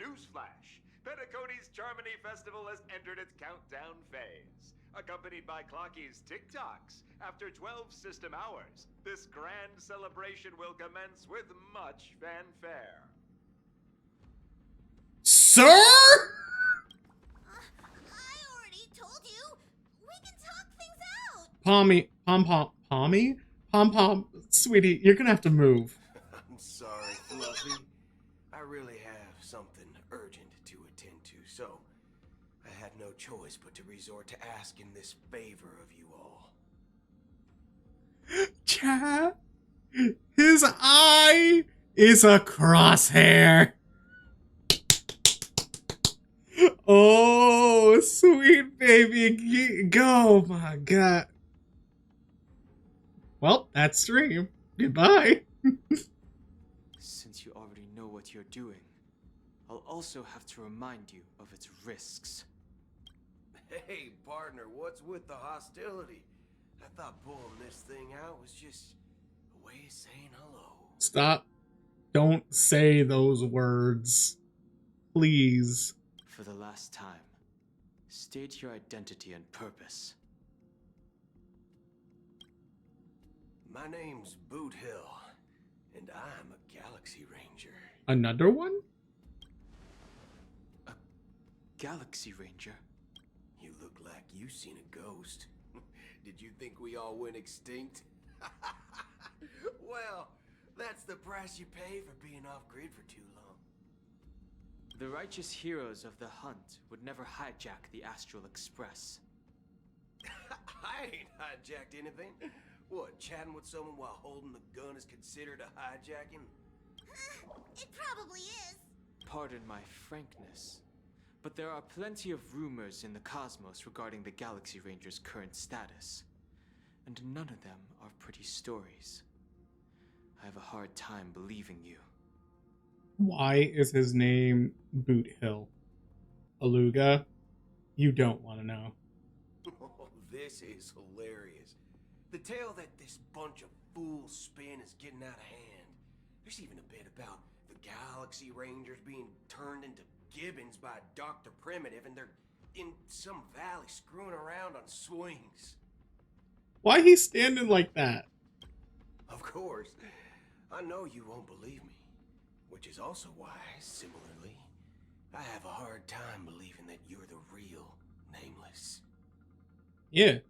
Newsflash! Penacony's Charmony Festival has entered its countdown phase. Accompanied by Clocky's TikToks, after 12 system hours, this grand celebration will commence with much fanfare. Sir? I already told you. We can talk things out. Pom-pom, sweetie, you're gonna have to move. I'm sorry, Fluffy. I really have something urgent to attend to, so I had no choice but to resort to asking this favor of you all. Chat, his eye is a crosshair. Oh, sweet baby, go, my God. Well, that's stream. Goodbye. Since you already know what you're doing, I'll also have to remind you of its risks. Hey, partner, what's with the hostility? I thought pulling this thing out was just a way of saying hello. Stop. Don't say those words. Please. For the last time, state your identity and purpose. My name's Boothill, and I'm a Galaxy Ranger. Another one? A Galaxy Ranger? You look like you seen a ghost. Did you think we all went extinct? Well, that's the price you pay for being off-grid for too long. The righteous heroes of the hunt would never hijack the Astral Express. I ain't hijacked anything. What, chatting with someone while holding the gun is considered a hijacking? It probably is. Pardon my frankness, but there are plenty of rumors in the cosmos regarding the Galaxy Ranger's current status, and none of them are pretty stories. I have a hard time believing you. Why is his name Boothill? Aluga? You don't want to know. Oh, this is hilarious. The tale that this bunch of fools spin is getting out of hand. There's even a bit about the Galaxy Rangers being turned into gibbons by Dr. Primitive, and they're in some valley screwing around on swings. Why he standing like that? Of course, I know you won't believe me, which is also why, similarly, I have a hard time believing that you're the real Nameless. Yeah.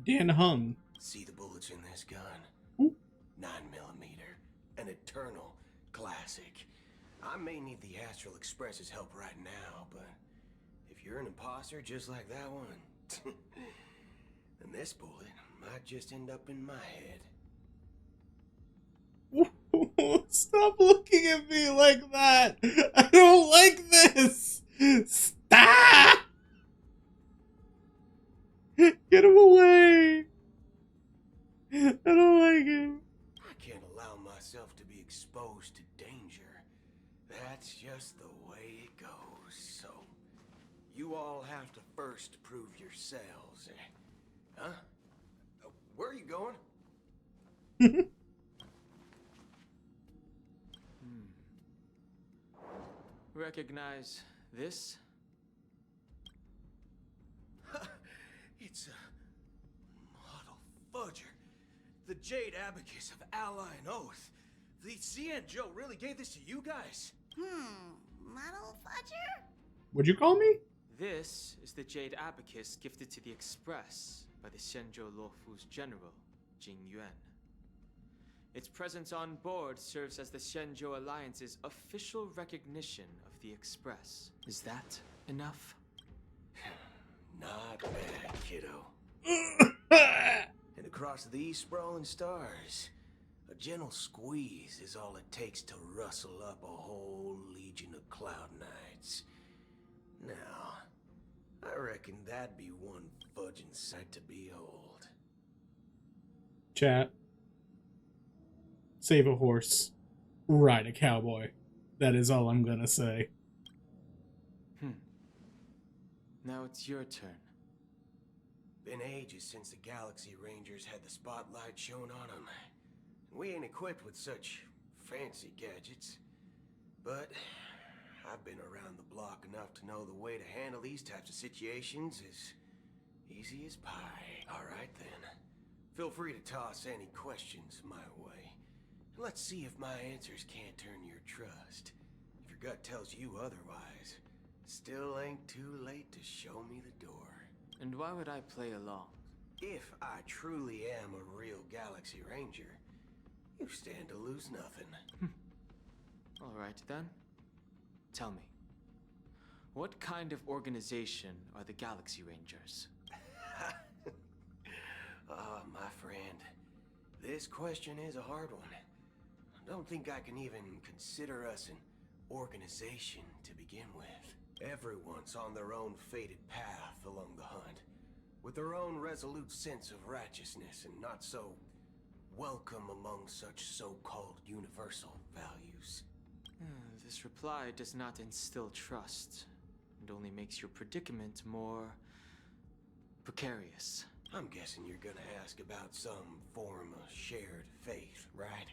Dan Hung. See the bullets in this gun? Ooh. 9mm, an eternal classic. I may need the Astral Express's help right now, but if you're an imposter just like that one, then this bullet might just end up in my head. Stop looking at me like that. I don't like this. Stop. Get him away. I don't like him. I can't allow myself to be exposed to danger. That's just the way it goes. So, you all have to first prove yourselves. Huh? Where are you going? Recognize this? It's a model fudger. The Jade Abacus of Ally and Oath. The CN Joe really gave this to you guys? Model fudger? What'd you call me? This is the Jade Abacus gifted to the Express by the Shenzhou Luofu's general, Jing Yuan. Its presence on board serves as the Shenzhou Alliance's official recognition of the Express. Is that enough? Not bad, kiddo. And across these sprawling stars, a gentle squeeze is all it takes to rustle up a whole legion of Cloud Knights. Now, I reckon that'd be one fudging sight to behold. Chat. Save a horse. Ride a cowboy. That is all I'm gonna say. Now it's your turn. Been ages since the Galaxy Rangers had the spotlight shone on them. We ain't equipped with such fancy gadgets. But I've I've been around the block enough to know the way to handle these types of situations is easy as pie. All right, then. Feel free to toss any questions my way. Let's see if my answers can't turn your trust. If your gut tells you otherwise, still ain't too late to show me the door. And why would I play along? If I truly am a real Galaxy Ranger, you stand to lose nothing. Alright then. Tell me, what kind of organization are the Galaxy Rangers? Ah, my friend, this question is a hard one. I don't think I can even consider us an organization to begin with. Everyone's on their own fated path along the hunt, with their own resolute sense of righteousness and not so welcome among such so-called universal values. This reply does not instill trust, and only makes your predicament more precarious. I'm guessing you're gonna ask about some form of shared faith, right?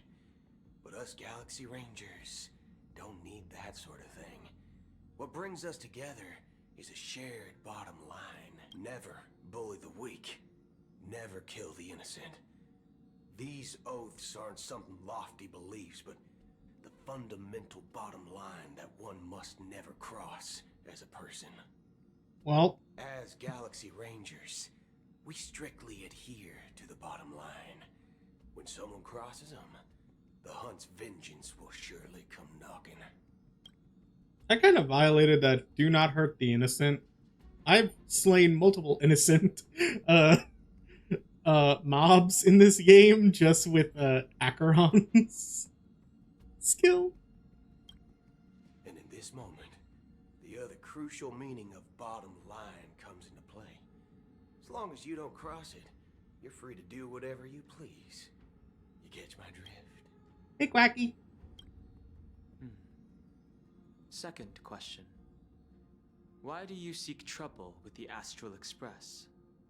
But us Galaxy Rangers don't need that sort of thing. What brings us together is a shared bottom line. Never bully the weak. Never kill the innocent. These oaths aren't some lofty beliefs, but the fundamental bottom line that one must never cross as a person. Well, As Galaxy Rangers, we strictly adhere to the bottom line. When someone crosses them, the hunt's vengeance will surely come knocking. I kind of violated that do not hurt the innocent. I've slain multiple innocent mobs in this game just with Acheron's skill. And in this moment, the other crucial meaning of bottom line comes into play. As long as you don't cross it, you're free to do whatever you please. You catch my drift? Hey, Quacky. Second question. Why do you seek trouble with the Astral Express?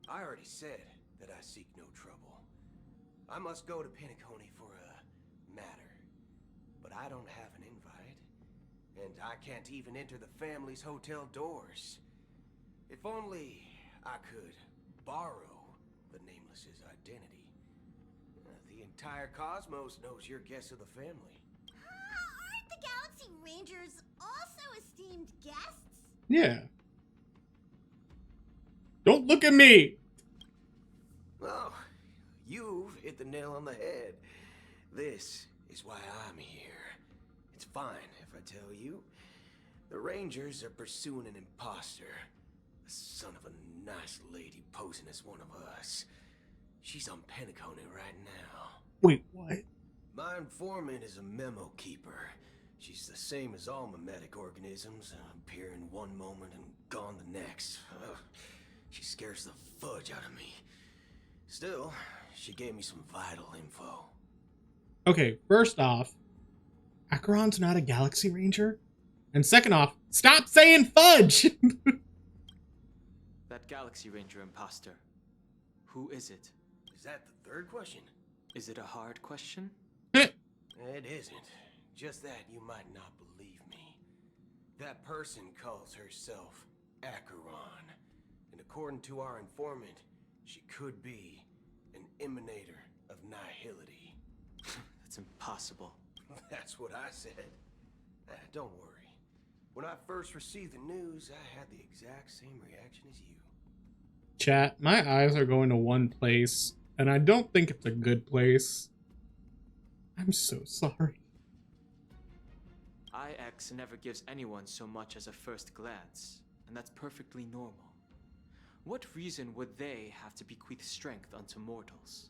I already said that I seek no trouble. I must go to Penacony for a matter. But I don't have an invite. And I can't even enter the family's hotel doors. If only I could borrow the Nameless's identity. The entire cosmos knows you're guests of the family. Aren't the Galaxy Rangers also esteemed guests? Yeah. Don't look at me! Well, you've hit the nail on the head. This is why I'm here. It's fine if I tell you. The Rangers are pursuing an imposter. A son of a nice lady posing as one of us. She's on Penacony right now. Wait, what? My informant is a memo keeper. She's the same as all mimetic organisms, appearing one moment and gone the next. Ugh, she scares the fudge out of me. Still, she gave me some vital info. Okay, first off, Acheron's not a Galaxy Ranger. And second off, stop saying fudge! That Galaxy Ranger imposter. Who is it? Is that the third question? Is it a hard question? It isn't. Just that you might not believe me. That person calls herself Acheron. And according to our informant, she could be an emanator of nihility. That's impossible. That's what I said. Don't worry. When I first received the news, I had the exact same reaction as you. Chat, my eyes are going to one place, and I don't think it's a good place. I'm so sorry. IX never gives anyone so much as a first glance, and that's perfectly normal. What reason would they have to bequeath strength unto mortals?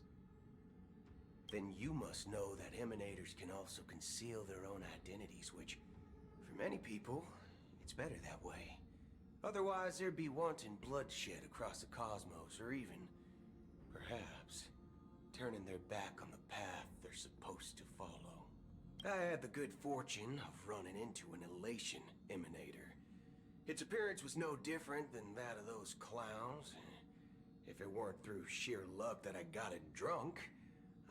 Then you must know that emanators can also conceal their own identities, which, for many people, it's better that way. Otherwise, there'd be wanton bloodshed across the cosmos, or even, perhaps, turning their back on the path they're supposed to follow. I had the good fortune of running into an elation emanator. Its appearance was no different than that of those clowns. If it weren't through sheer luck that I got it drunk,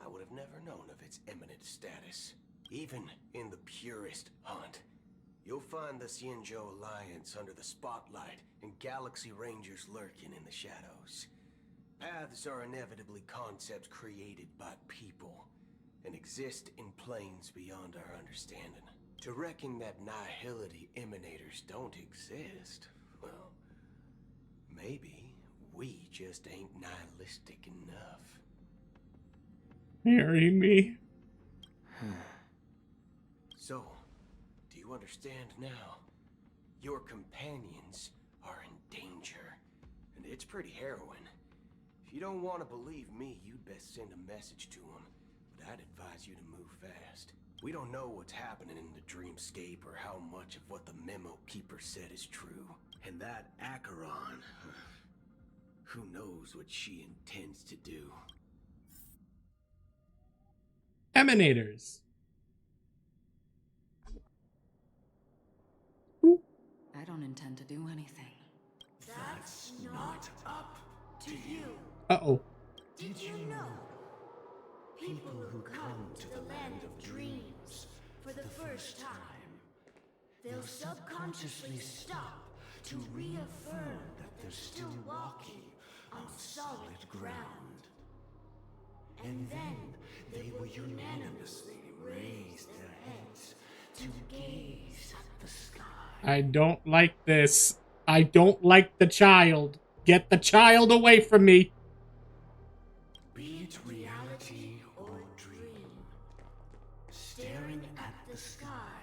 I would have never known of its eminent status. Even in the purest hunt, you'll find the Xianzhou Alliance under the spotlight and Galaxy Rangers lurking in the shadows. Paths are inevitably concepts created by people and exist in planes beyond our understanding. To reckon that nihility emanators don't exist, well, maybe we just ain't nihilistic enough. Marry me. So, do you understand now? Your companions are in danger, and it's pretty harrowing. If you don't want to believe me, you'd best send a message to them, but I'd advise you to move fast. We don't know what's happening in the dreamscape or how much of what the memo keeper said is true. And that Acheron, who knows what she intends to do. Emanators. I don't intend to do anything. That's not up to you. Uh-oh. Did you know? People who come to the land of dreams for the first time, they'll subconsciously stop to reaffirm that they're still walking on solid ground. And then they will unanimously raise their heads to gaze at the sky. I don't like this. I don't like the child. Get the child away from me. Be it reality or dream, staring at the sky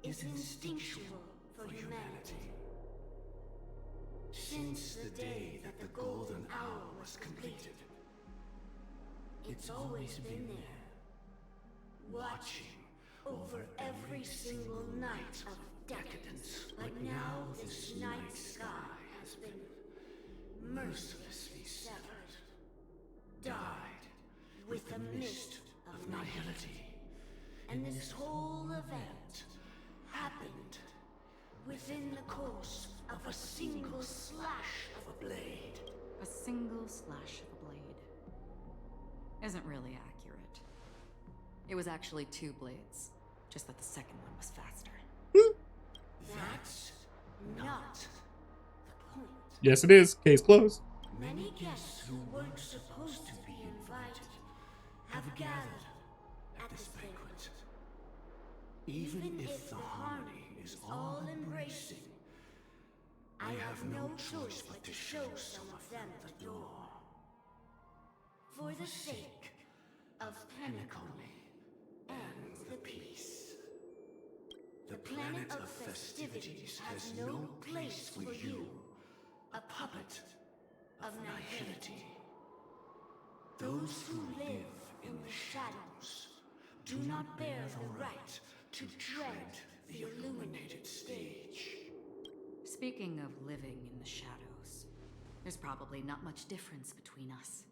is instinctual for humanity. Since the day that the golden hour was completed, it's always been there, watching over every single night of decadence. But now this night sky has been mercilessly severed, died with the mist of nihility. And this whole event happened within the course of a single slash of a blade. A single slash of a blade isn't really accurate. It was actually 2 blades, just that the second one was faster. That's not the point. Yes, it is. Case closed. Many guests who weren't supposed to be invited have gathered at this banquet. Even if the harmony is all embracing, I have no choice but to show some of them the door. For the sake of Penacony and the peace. The planet of festivities has no place for you, a puppet of nihility. Those who live in the shadows do not bear the right to tread the illuminated stage. Speaking of living in the shadows, there's probably not much difference between us.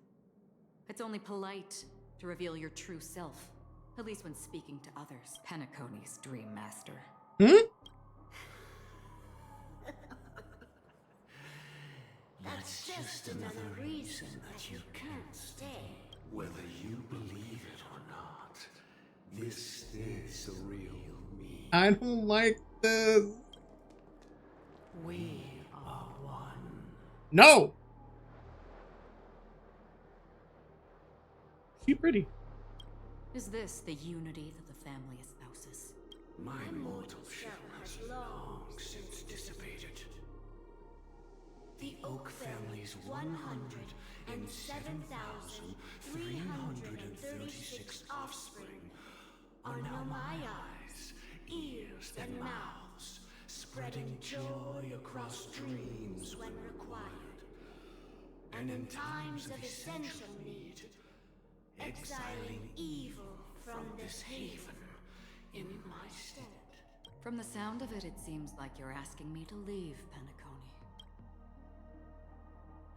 It's only polite to reveal your true self, at least when speaking to others. Penacony's Dream Master. That's just another reason that you can't stay. Whether you believe it or not, this is the real me. I don't like this. We are one. No. She pretty. Is this the unity that the family espouses? My mortal shell has long since dissipated. The Oak family's 107,336 offspring are now my eyes, ears, and mouths, spreading joy across dreams when required, and in times of essential need, exiling evil from this haven in my stead. From the sound of it, it seems like you're asking me to leave Penacony.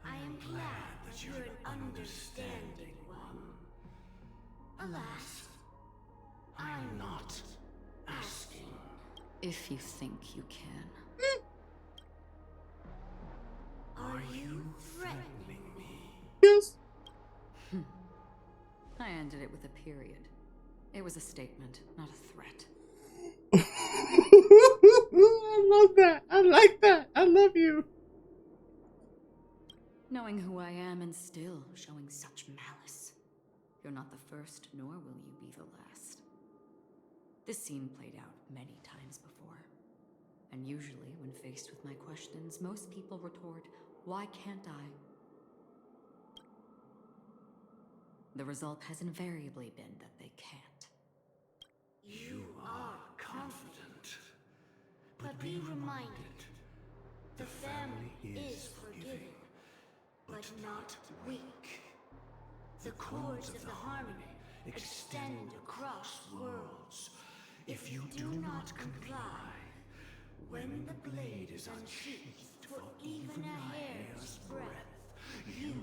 I am glad that you're an understanding one. Alas, I'm not asking. If you think you can. Are you threatening me? Yes. I ended it with a period. It was a statement, not a threat. the first, nor will you be the last. This scene played out many times before. And usually, when faced with my questions, most people retort, "Why can't I?" The result has invariably been that they can't. You are confident. But be reminded, the family is forgiving, but not weak. The cords of the harmony extend across worlds. If you do not comply, when the blade is unsheathed for even a hair's breadth, you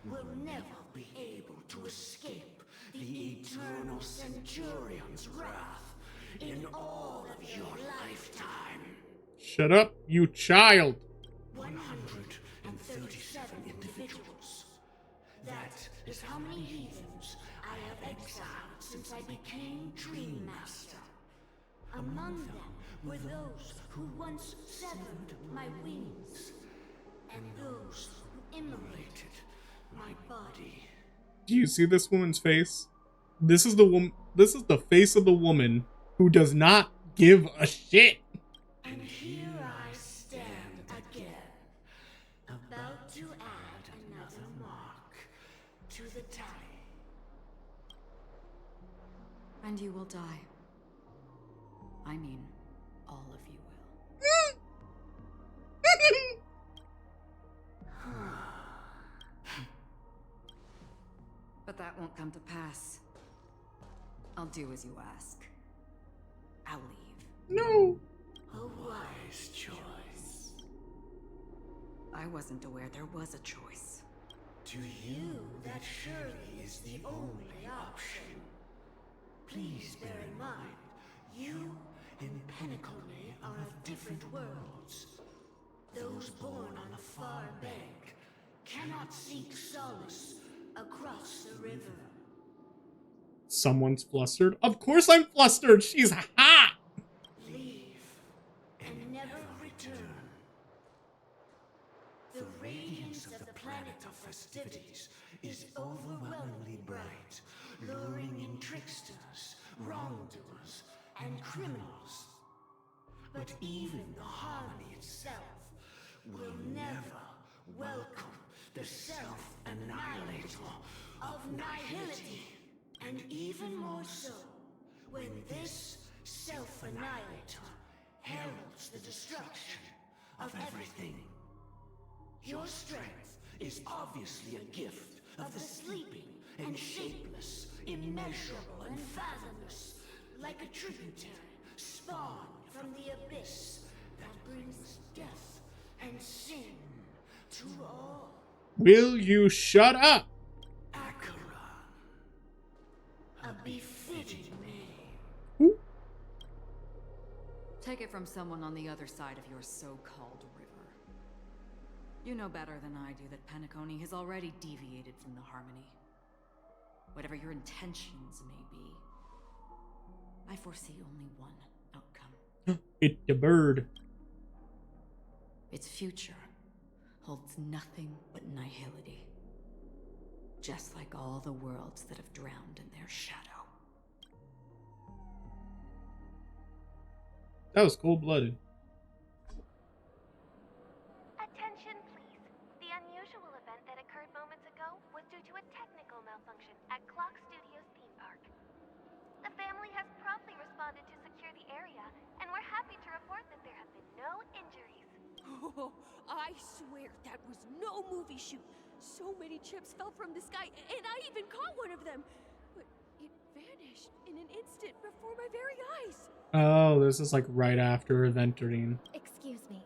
will never be able to escape the eternal Centurion's wrath in all of your lifetime. Shut up, you child! 137 individuals. That is how many heathens I have exiled since I became Dream Master. Among them were those who once severed my wings, and those who immolated my body. Do you see this woman's face? This is the woman. This is the face of the woman who does not give a shit. And here I stand again, about to add another mark to the tally. And you will die. I mean, all of you will. But that won't come to pass. I'll do as you ask. I'll leave. No. A wise choice. I wasn't aware there was a choice. To you, that surely is the only option. Please bear in mind, you and Penacony are of different worlds. Those born on the far bank cannot seek solace across the river. Someone's flustered. Of course I'm flustered. She's hot. Leave and never return. The radiance of the planet of festivities is overwhelmingly bright, luring in tricksters, wrongdoers, and criminals. But even the harmony itself will never welcome the self-annihilator of nihility. And even more so, when this self-annihilator heralds the destruction of everything. Your strength is obviously a gift of the sleeping and shapeless, immeasurable and fathomless, like a tributary spawned from the abyss that brings death and sin to all. Will you shut up? A befitting name. Ooh. Take it from someone on the other side of your so-called river. You know better than I do that Penacony has already deviated from the harmony. Whatever your intentions may be, I foresee only one outcome. It's the bird. Its future holds nothing but nihility. Just like all the worlds that have drowned in their shadow. That was cold-blooded. Attention, please. The unusual event that occurred moments ago was due to a technical malfunction at Clock Studios theme park. The family has promptly responded to secure the area, and we're happy to report that there have been no injuries. Oh, I swear that was no movie shoot. So many chips fell from the sky, and I even caught one of them. But it vanished in an instant before my very eyes. Oh, this is like right after Aventurine. Excuse me.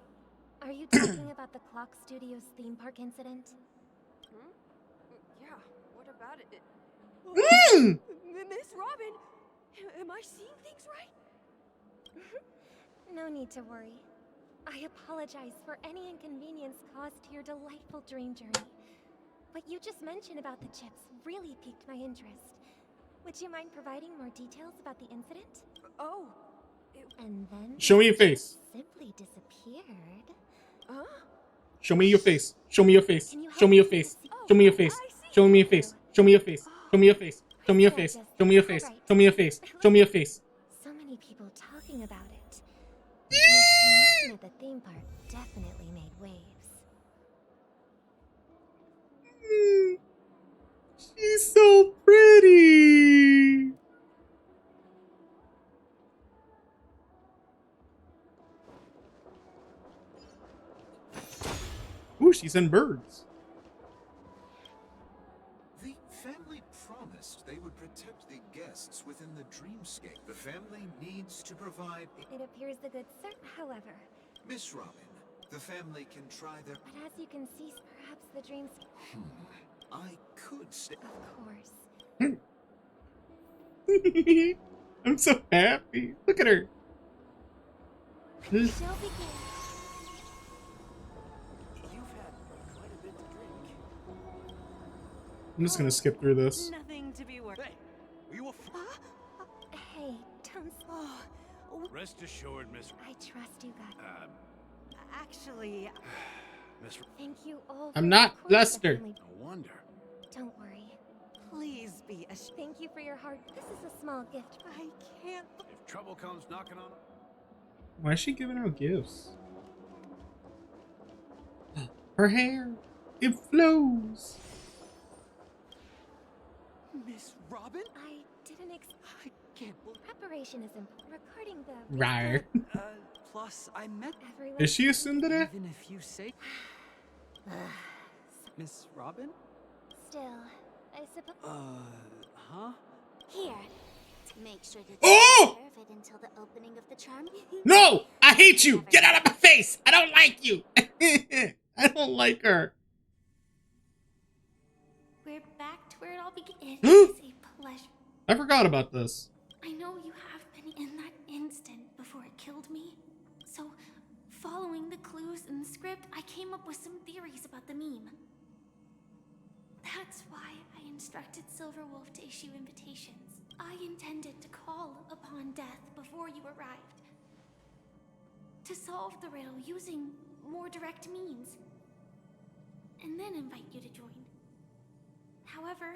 Are you talking about the Clock Studios theme park incident? Hmm? Yeah, what about it? Mm! Miss Robin, am I seeing things right? No need to worry. I apologize for any inconvenience caused to your delightful dream journey. What you just mentioned about the chips really piqued my interest. Would you mind providing more details about the incident? Oh. And then Show me your face. simply disappeared. Huh? Show me your face. Show me your face. Can you Show me your help me face. see? Show me your face. I see. Show me your face. Show me your face. Show me your face. Show me your face. Show me your face. Show me your face. Show me your face. So many people talking about it. This promotion at the theme park definitely made waves. She's so pretty. Ooh, she's in birds. The family promised they would protect the guests within the dreamscape. The family needs to provide... It appears the good sir, however. Miss Robin, the family can try their... But as you can see, perhaps the dreams... I could stay... Of course. I'm so happy. Look at her. Shall begin. You've had quite a bit to drink. I'm just gonna skip through this. Nothing to be worried. Hey, were you a Hey, don't... Oh, Rest assured, Miss... I trust you guys. actually, Miss... Thank you all. I'm for not supporting the Lester. family. No wonder. Don't worry. please be a. Thank you for your heart. This is a small gift. I can't. If trouble comes knocking on... Why is she giving out gifts? Her hair. It flows. Miss Robin? I didn't I can't believe. Preparation is important. Regarding the... Rar. Plus, I met. Everyone... Is she a tsundere? Even if you say. Miss Robin? Still, I suppose... Huh? Here. Make sure to take Oh! care of it until the opening of the charm. No! I hate you! Get out of my face! I don't like you! I don't like her. We're back to where it all began. It is a pleasure. I forgot about this. I know you have been in that instant before it killed me. So, following the clues in the script, I came up with some theories about the meme. That's why I instructed Silverwolf to issue invitations. I intended to call upon death before you arrived. To solve the riddle using more direct means. And then invite you to join. However,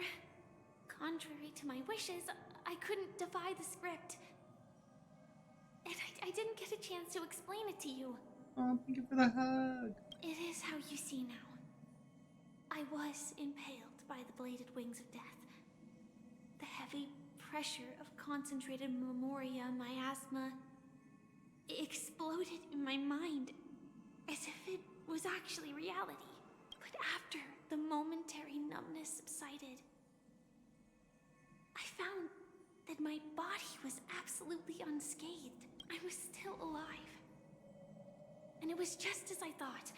contrary to my wishes, I couldn't defy the script. And I didn't get a chance to explain it to you. Oh, thank you for the hug. It is how you see now. I was impaled by the bladed wings of death. The heavy pressure of concentrated memoria, miasma, exploded in my mind as if it was actually reality. But after the momentary numbness subsided, I found that my body was absolutely unscathed. I was still alive. And it was just as I thought.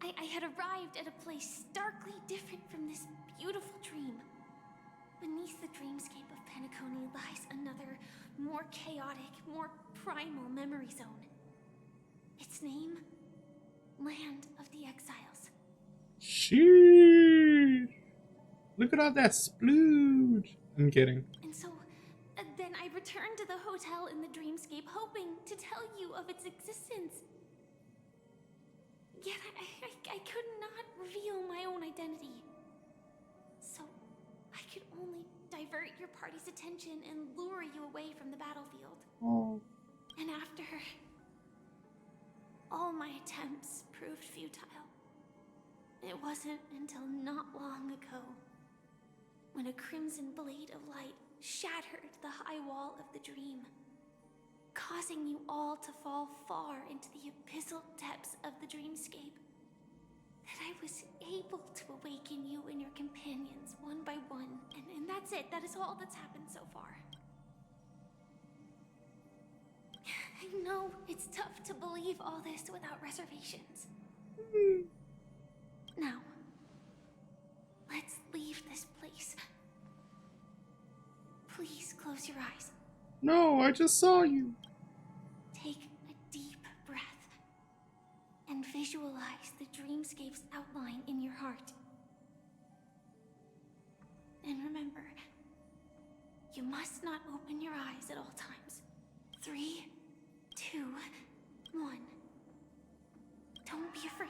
I had arrived at a place starkly different from this beautiful dream. Beneath the dreamscape of Penacony lies another, more chaotic, more primal memory zone. Its name? Land of the Exiles. Sheesh. Look at all that splooge. I'm kidding. And so, then I returned to the hotel in the dreamscape, hoping to tell you of its existence. Yet I could not reveal my own identity. So, I could only divert your party's attention and lure you away from the battlefield. Oh. And after all my attempts proved futile, it wasn't until not long ago when a crimson blade of light shattered the high wall of the dream, causing you all to fall far into the abyssal depths of the dreamscape, that I was able to awaken you and your companions one by one. And that's it. That is all that's happened so far. I know it's tough to believe all this without reservations. Now, let's leave this place. Please close your eyes. No, I just saw you. Take a deep breath and visualize the dreamscape's outline in your heart. And remember, you must not open your eyes at all times. 3, 2, 1. Don't be afraid.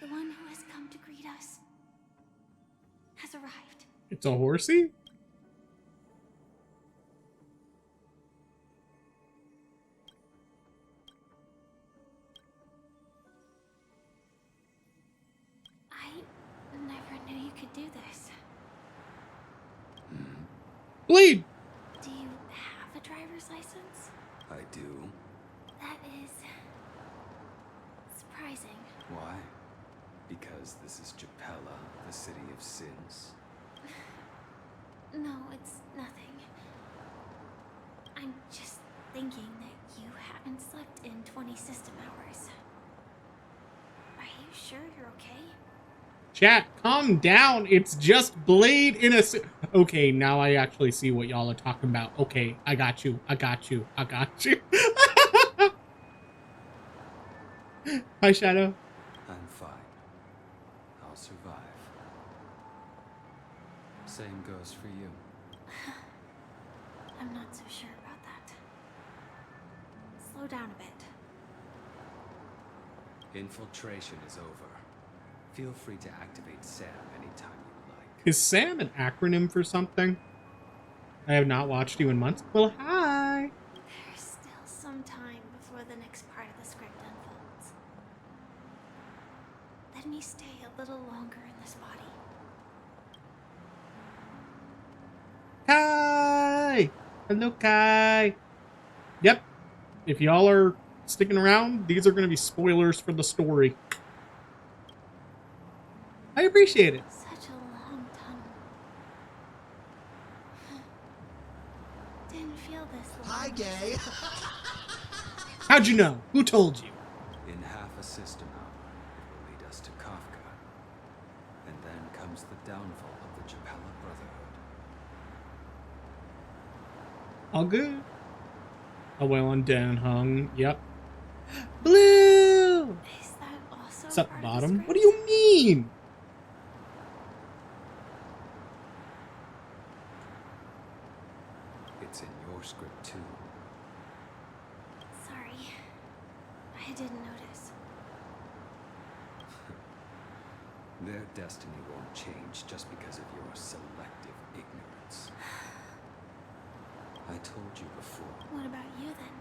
The one who has come to greet us has arrived. It's a horsey? I never knew you could do this. Bleed! Do you have a driver's license? I do. That is surprising. Why? Because this is Japella, the city of sins. No, it's nothing. I'm just thinking that you haven't slept in 20 system hours. Are you sure you're okay? Chat, calm down. It's just Blade in a... Okay, now I actually see what y'all are talking about. Okay, I got you. I got you. I got you. Hi, Shadow. I'm fine. I'll survive. Same goes for you. I'm not so sure about that. Slow down a bit. Infiltration is over. Feel free to activate Sam anytime you like. Is Sam an acronym for something? I have not watched you in months. Well, hi. There's still some time before the next part of the script unfolds. Let me stay a little longer in this body. Kai! Hello, Kai. Yep. If y'all are sticking around, these are going to be spoilers for the story. I appreciate it. Such a long tunnel. Didn't feel this long. Hi, gay. How'd you know? Who told you? In half a system hour, it will lead us to Kafka. And then comes the downfall of the Japella Brotherhood. All good. A well and down hung. Yep. Blue! Is that also What's up, part of the bottom? script? What do you mean? It's in your script too. Sorry. I didn't notice. Their destiny won't change just because of your selective ignorance. I told you before. What about you then?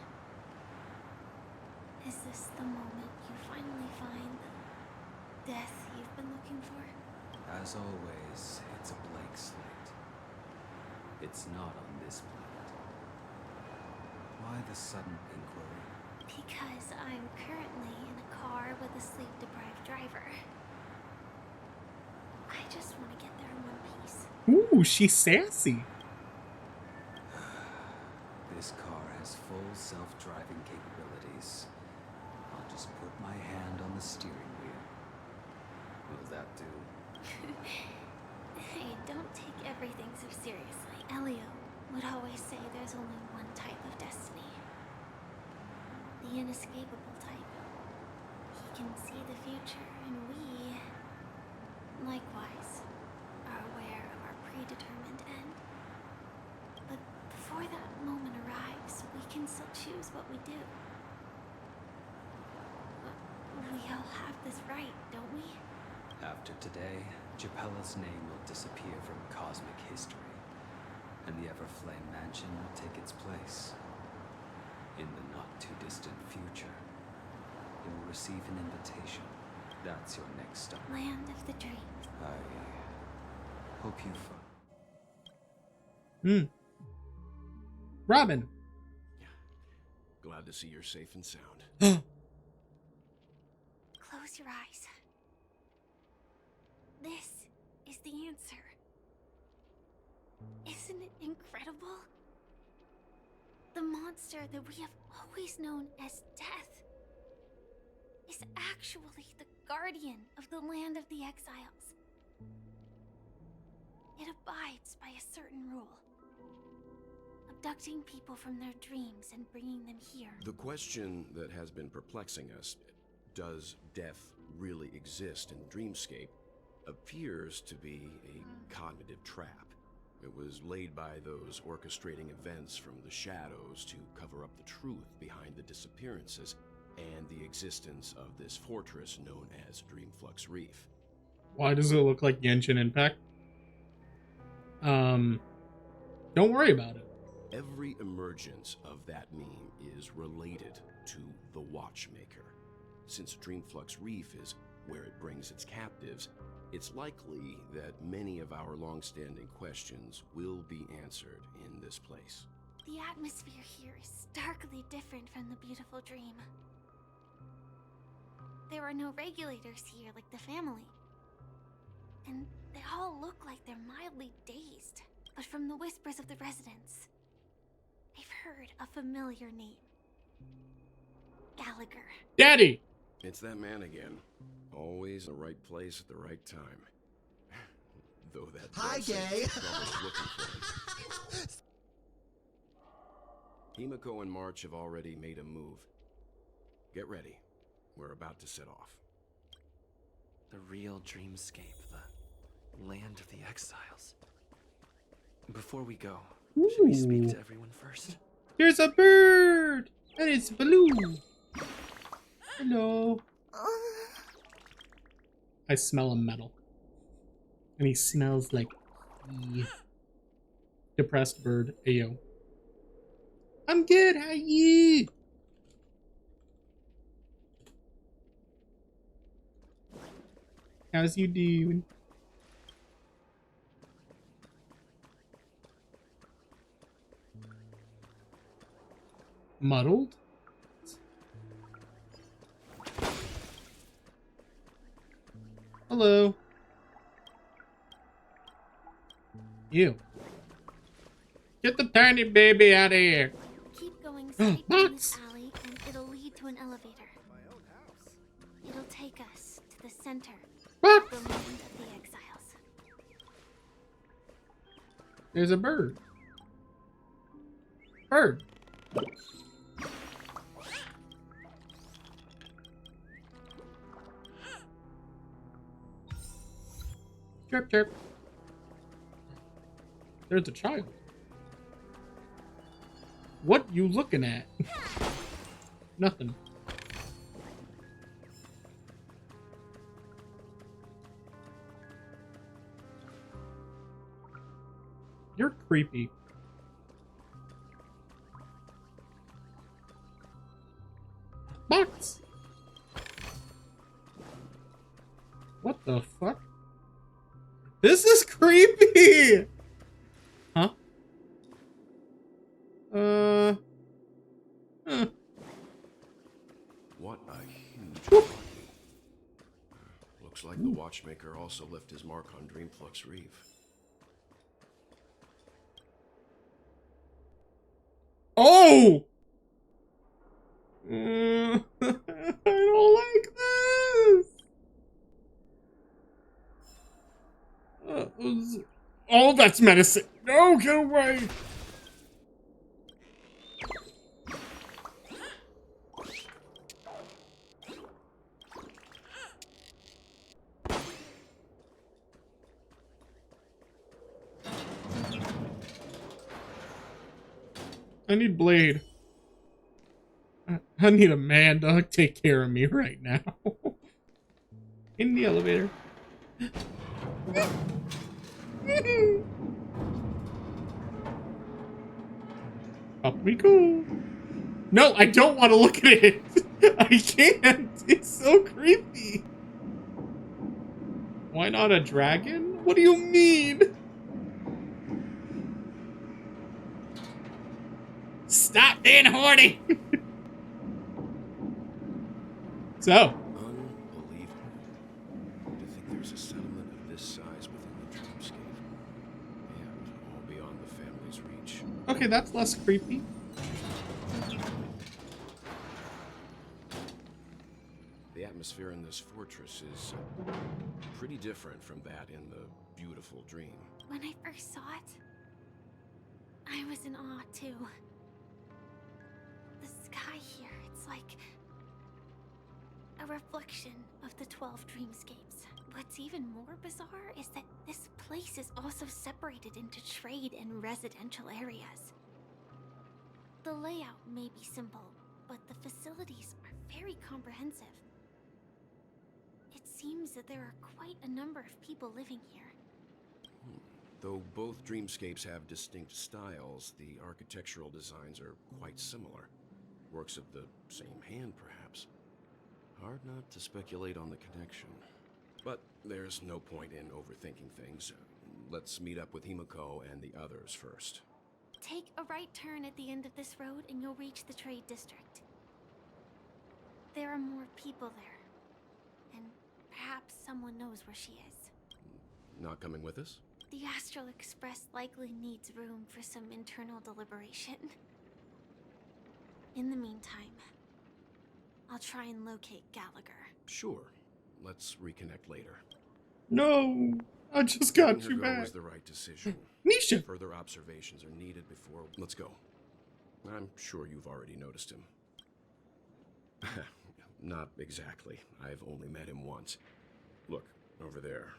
Is this the moment you finally find the death you've been looking for? As always, it's a blank slate. It's not on this planet. Why the sudden inquiry? Because I'm currently in a car with a sleep-deprived driver. I just want to get there in one piece. Ooh, she's sassy. This car has full self-driving capabilities. I'll just put my hand on the steering wheel. Will that do? Hey, don't take everything so seriously. Elio would always say there's only one type of destiny. The inescapable type. He can see the future, and we, likewise, are aware of our predetermined end. But before that moment arrives, we can still choose what we do. We all have this right, don't we? After today, Japella's name will disappear from cosmic history, and the Everflame Mansion will take its place. In the not-too-distant future, you will receive an invitation. That's your next stop. Land of the dreams. I hope you Robin. Glad to see you're safe and sound. Close your eyes. This is the answer. Isn't it incredible? The monster that we have always known as Death is actually the guardian of the land of the exiles. It abides by a certain rule. Abducting people from their dreams and bringing them here. The question that has been perplexing us, does death really exist in Dreamscape, appears to be a cognitive trap. It was laid by those orchestrating events from the shadows to cover up the truth behind the disappearances and the existence of this fortress known as Dreamflux Reef. Why does it look like Genshin Impact? Don't worry about it. Every emergence of that meme is related to the Watchmaker. Since Dreamflux Reef is where it brings its captives, it's likely that many of our long-standing questions will be answered in this place. The atmosphere here is starkly different from the beautiful dream. There are no regulators here like the family. And they all look like they're mildly dazed. But from the whispers of the residents, they've heard a familiar name. Gallagher. Daddy! It's that man again. Always in the right place at the right time. Though that Hi, gay. looking for him. Himiko and March have already made a move. Get ready. We're about to set off. The real dreamscape, the land of the exiles. Before we go, should we speak to everyone first? There's a bird! And it's Baloo! Hello. I smell a metal. And he smells like depressed bird. Ayo. I'm good, how are you? How's you doing? Muddled? Hello. You. Get the tiny baby out of here. Keep going straight down this alley and it'll lead to an elevator. It'll take us to the center of the land of the exiles. There's a bird. Bird. Chirp, chirp. There's a child. What you looking at? Nothing. You're creepy. Box. What the fuck? This is creepy! Huh? What a huge body. Looks like the Watchmaker also left his mark on Dreamflux Reef. Oh! I don't like this! Oh, that's medicine! No, get away! I need Blade. I need a man to take care of me right now. In the elevator. Up we go. No, I don't want to look at it. I can't. It's so creepy. Why not a dragon? What do you mean? Stop being horny. So. Unbelievable. To think there's a settlement of this size within the dreamscape. And all beyond the family's reach. Okay, that's less creepy. The atmosphere in this fortress is pretty different from that in the beautiful dream. When I first saw it, I was in awe too. The sky here, it's like a reflection of the 12 dreamscapes. What's even more bizarre is that this place is also separated into trade and residential areas. The layout may be simple, but the facilities are very comprehensive. It seems that there are quite a number of people living here. Though both dreamscapes have distinct styles, the architectural designs are quite similar. Works of the same hand, perhaps. Hard not to speculate on the connection. But there's no point in overthinking things. Let's meet up with Himiko and the others first. Take a right turn at the end of this road and you'll reach the trade district. There are more people there. And perhaps someone knows where she is. Not coming with us? The Astral Express likely needs room for some internal deliberation. In the meantime, I'll try and locate Gallagher. Sure. Let's reconnect later. No, I just got Letting her you go back. was the right decision. Misha. Further observations are needed before... Let's go. I'm sure you've already noticed him. Not exactly. I've only met him once. Look, over there.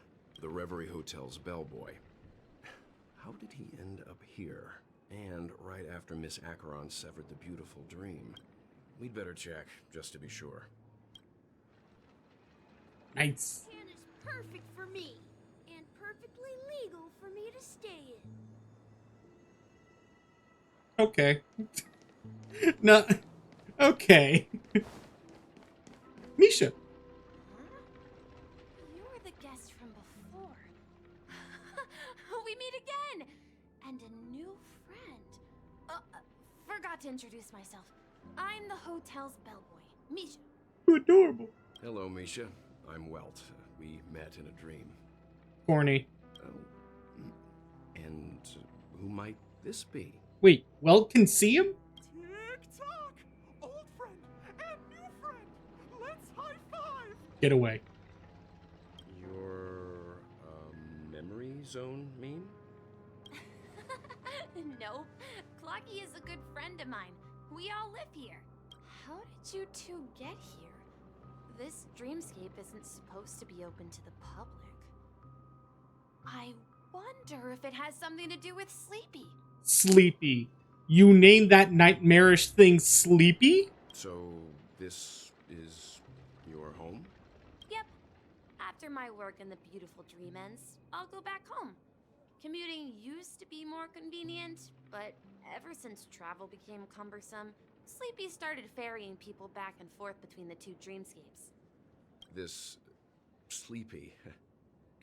The Reverie Hotel's bellboy. How did he end up here? And right after Miss Acheron severed the beautiful dream. We'd better check, just to be sure. Nice. Town is perfect for me, and perfectly legal for me to stay in. Okay. No. Okay. Misha. You're the guest from before. We meet again! And a new friend. Forgot to introduce myself. I'm the hotel's bellboy, Misha. You're adorable. Hello, Misha. I'm Welt. We met in a dream. Corny. And who might this be? Wait, Welt can see him? Tick-tock! Old friend and new friend! Let's high-five! Get away. Your, memory zone meme? Nope. Clocky is a good friend of mine. We all live here. How did you two get here? This dreamscape isn't supposed to be open to the public. I wonder if it has something to do with Sleepy. Sleepy. You named that nightmarish thing Sleepy? So, this is your home? Yep. After my work in the beautiful dream ends, I'll go back home. Commuting used to be more convenient, but ever since travel became cumbersome, Sleepy started ferrying people back and forth between the two dreamscapes. This Sleepy.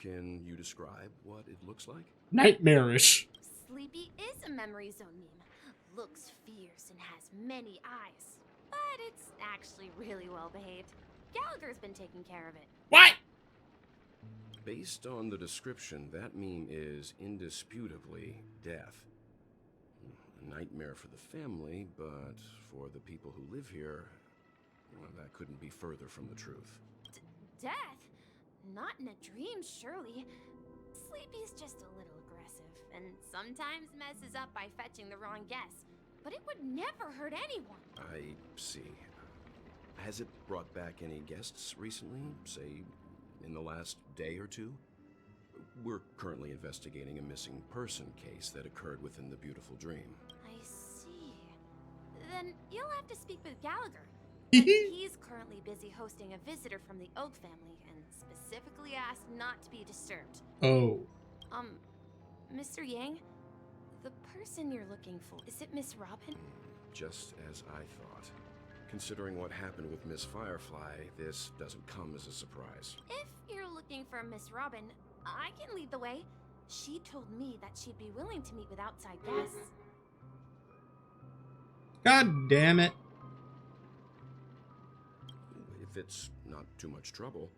Can you describe what it looks like? Nightmarish. Sleepy is a memory zone meme. Looks fierce and has many eyes. But it's actually really well behaved. Gallagher's been taking care of it. What? Based on the description, that meme is indisputably death. A nightmare for the family, but for the people who live here, well, that couldn't be further from the truth. Death? Not in a dream, surely. Sleepy's just a little aggressive, and sometimes messes up by fetching the wrong guess. But it would never hurt anyone. I see. Has it brought back any guests recently? Say, in the last day or two? We're currently investigating a missing person case that occurred within the beautiful dream. I see. Then you'll have to speak with Gallagher. He's currently busy hosting a visitor from the Oak family and specifically asked not to be disturbed. Oh. Mr. Yang, the person you're looking for, is it Miss Robin? Just as I thought. Considering what happened with Miss Firefly, this doesn't come as a surprise. If you're looking for Miss Robin, I can lead the way. She told me that she'd be willing to meet with outside guests. God damn it. If it's not too much trouble.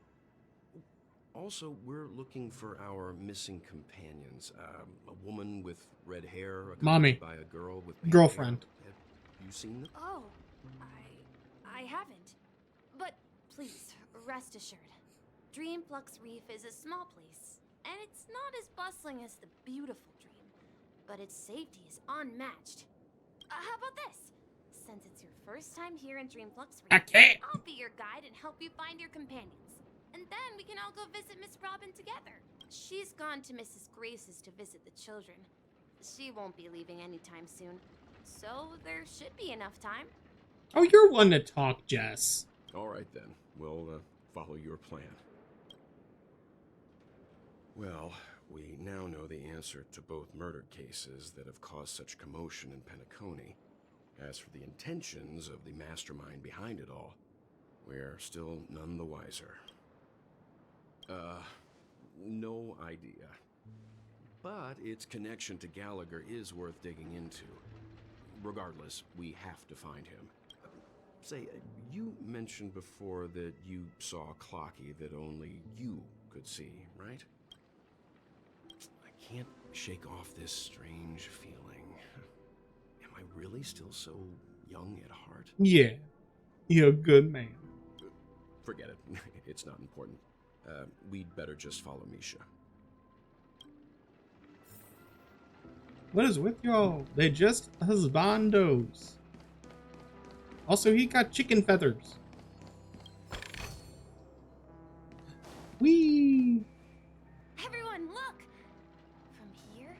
Also, we're looking for our missing companions. A woman with red hair, Mommy. accompanied by a girl with pink Girlfriend. hair. Have you seen them? Oh, I haven't. But please, rest assured. Dreamflux Reef is a small place, and it's not as bustling as the beautiful dream, but its safety is unmatched. How about this? Since it's your first time here in Dreamflux Reef, Okay. I'll be your guide and help you find your companions. And then we can all go visit Miss Robin together. She's gone to Mrs. Grace's to visit the children. She won't be leaving anytime soon, so there should be enough time. Oh, you're one to talk, Jess. All right, then. We'll follow your plan. Well, We now know the answer to both murder cases that have caused such commotion in Penacony. As for the intentions of the mastermind behind it all, we're still none the wiser. No idea. But its connection to Gallagher is worth digging into. Regardless, we have to find him. Say, you mentioned before that you saw Clocky that only you could see, right? I can't shake off this strange feeling. Am I really still so young at heart? Yeah. You're a good man. Forget it. It's not important. We'd better just follow Misha. What is with y'all? They just husbandos. Also, he got chicken feathers. Whee! Everyone, look! From here,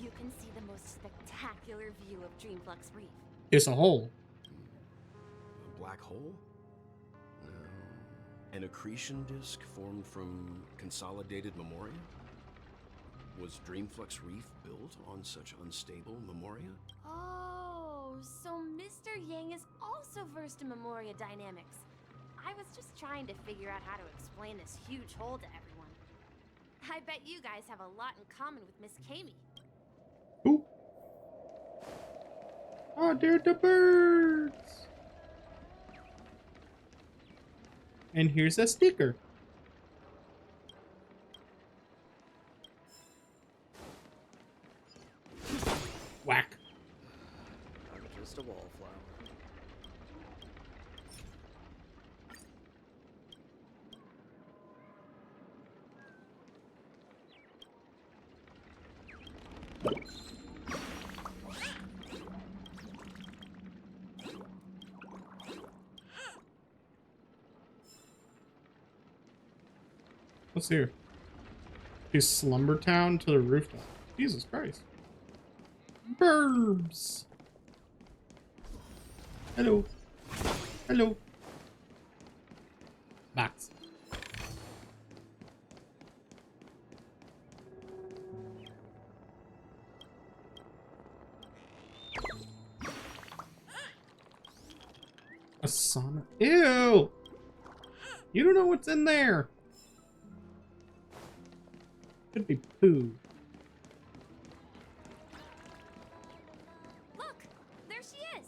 you can see the most spectacular view of Dreamflux Reef. It's a hole. A black hole? No. An accretion disk formed from consolidated memoria? Was Dreamflux Reef built on such unstable memoria? Oh, so Mr. Yang is also versed in Memoria dynamics. I was just trying to figure out how to explain this huge hole to everyone. I bet you guys have a lot in common with Miss Kami. Ooh. Oh, they're the birds. And here's a sticker. Whack. I'm just a wallflower. What's here? His slumber town to the rooftop. Jesus Christ. Burbs. Hello. Hello. Box. A sauna. Ew. You don't know what's in there. Could be poo. Look, there she is.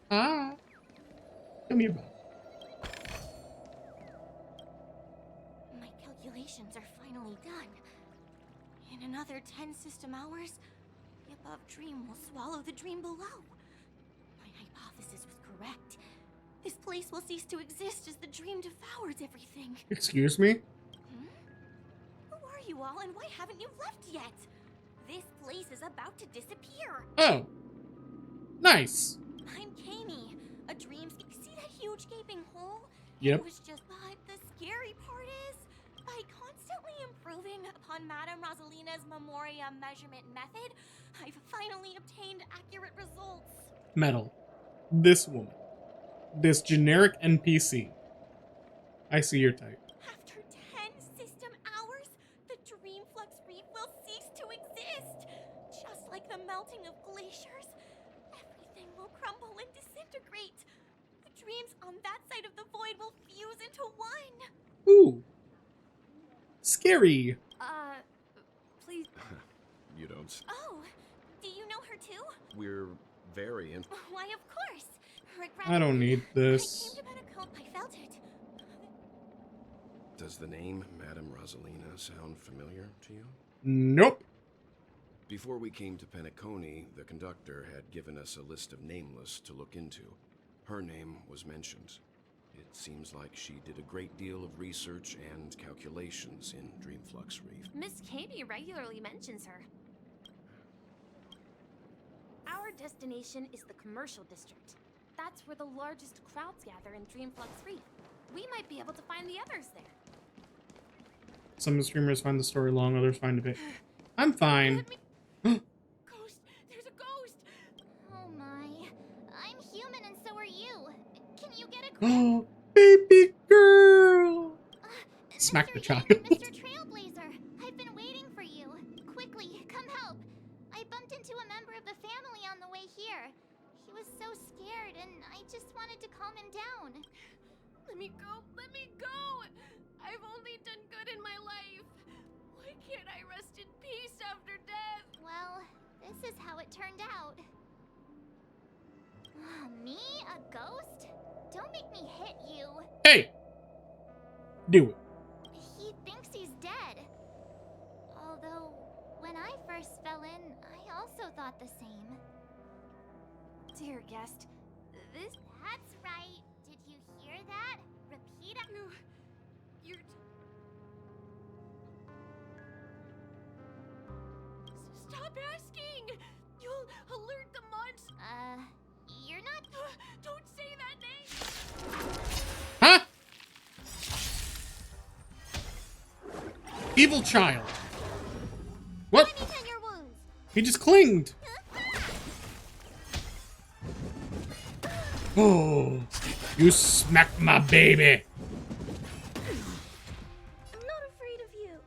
Ah. Come here, Bob. My calculations are finally done. In another 10 system hours, the above dream will swallow the dream below. My hypothesis was correct. This place will cease to exist as the dream devours everything. Excuse me? Who are you all, and why haven't you left yet? This place is about to disappear. Oh. Nice. I'm Kami, a dream. See that huge gaping hole? Yep. It was just. But the scary part is, by constantly improving upon Madame Rosalina's Memoria measurement method, I've finally obtained accurate results. Metal. This woman. This generic NPC. I see your type. After 10 system hours, the Dreamflux Reef will cease to exist. Just like the melting of glaciers, everything will crumble and disintegrate. The dreams on that side of the void will fuse into one. Ooh. Scary. Please. You don't. Oh, do you know her too? We're very in. Why, of course. I don't need this. I came to Penacony. I felt it. Does the name Madame Rosalina sound familiar to you? Nope. Before we came to Penacony, the conductor had given us a list of nameless to look into. Her name was mentioned. It seems like she did a great deal of research and calculations in Dreamflux Reef. Miss Kami regularly mentions her. Our destination is the commercial district. That's where the largest crowds gather in Dreamflux Reef. We might be able to find the others there. Some streamers find the story long, others find it. I'm fine. Ghost! There's a ghost! Oh my. I'm human and so are you. Can you get a grip? Oh, baby girl! Smack the child. Mr. Trailblazer, I've been waiting for you. quickly, come help. I bumped into a member of the family on the way here. He was so scared, and I just wanted to calm him down. Let me go! Let me go! I've only done good in my life. Why can't I rest in peace after death? Well, this is how it turned out. Me? A ghost? Don't make me hit you. Hey! Do it. He thinks he's dead. Although, when I first fell in, I also thought the same. Dear guest, this... That's right. Did you hear that? Repeat it. You're... Stop asking! You'll alert the monster. You're not... Don't say that name! Huh? Evil child. What? Let me tend your wounds. He just clinged. Oh, you smacked my baby. I'm not afraid of you.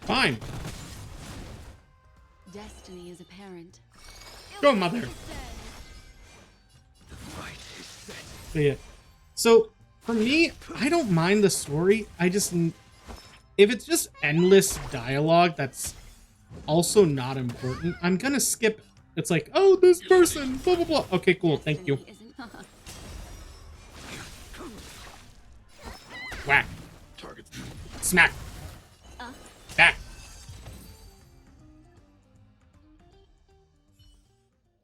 Fine. Destiny is apparent. Go, mother. Yeah. So, for me, I don't mind the story. I just... If it's just endless dialogue that's also not important, I'm gonna skip it. It's like, oh, this person, blah, blah, blah. Okay, cool. Thank you. Whack. Smack. Back.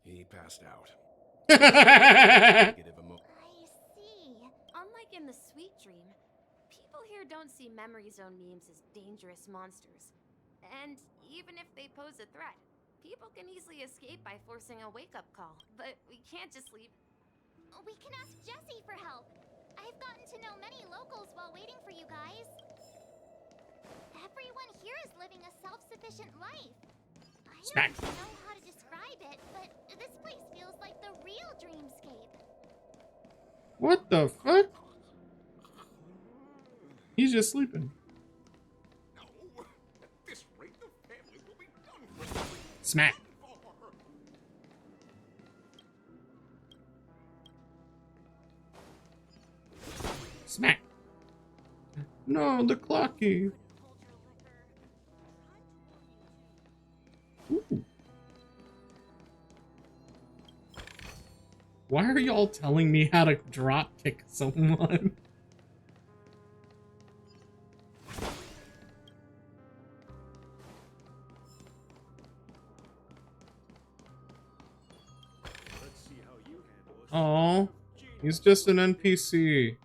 He passed out. I see. Unlike in the Sweet Dream, people here don't see Memory Zone memes as dangerous monsters. And even if they pose a threat, people can easily escape by forcing a wake-up call. But we can't just leave... We can ask Jessie for help. I've gotten to know many locals while waiting for you guys. Everyone here is living a self-sufficient life. I Smack. don't know how to describe it, but this place feels like the real dreamscape. What the fuck? He's just sleeping. Smack. Smack. No, the clocky. Ooh. Why are y'all telling me how to drop kick someone? Oh, he's just an NPC.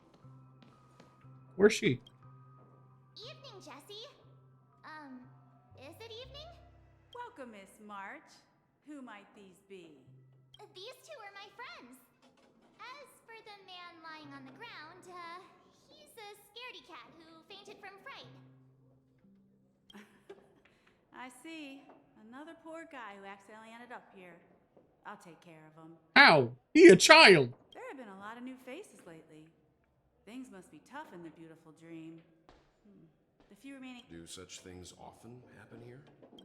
Where's she? Evening, Jessie. Is it evening? Welcome, Miss March. Who might these be? These two are my friends. As for the man lying on the ground, he's a scaredy cat who fainted from fright. I see. Another poor guy who accidentally ended up here. I'll take care of him. How? He a child. There have been a lot of new faces lately. Things must be tough in the beautiful dream. The few remaining... Do such things often happen here?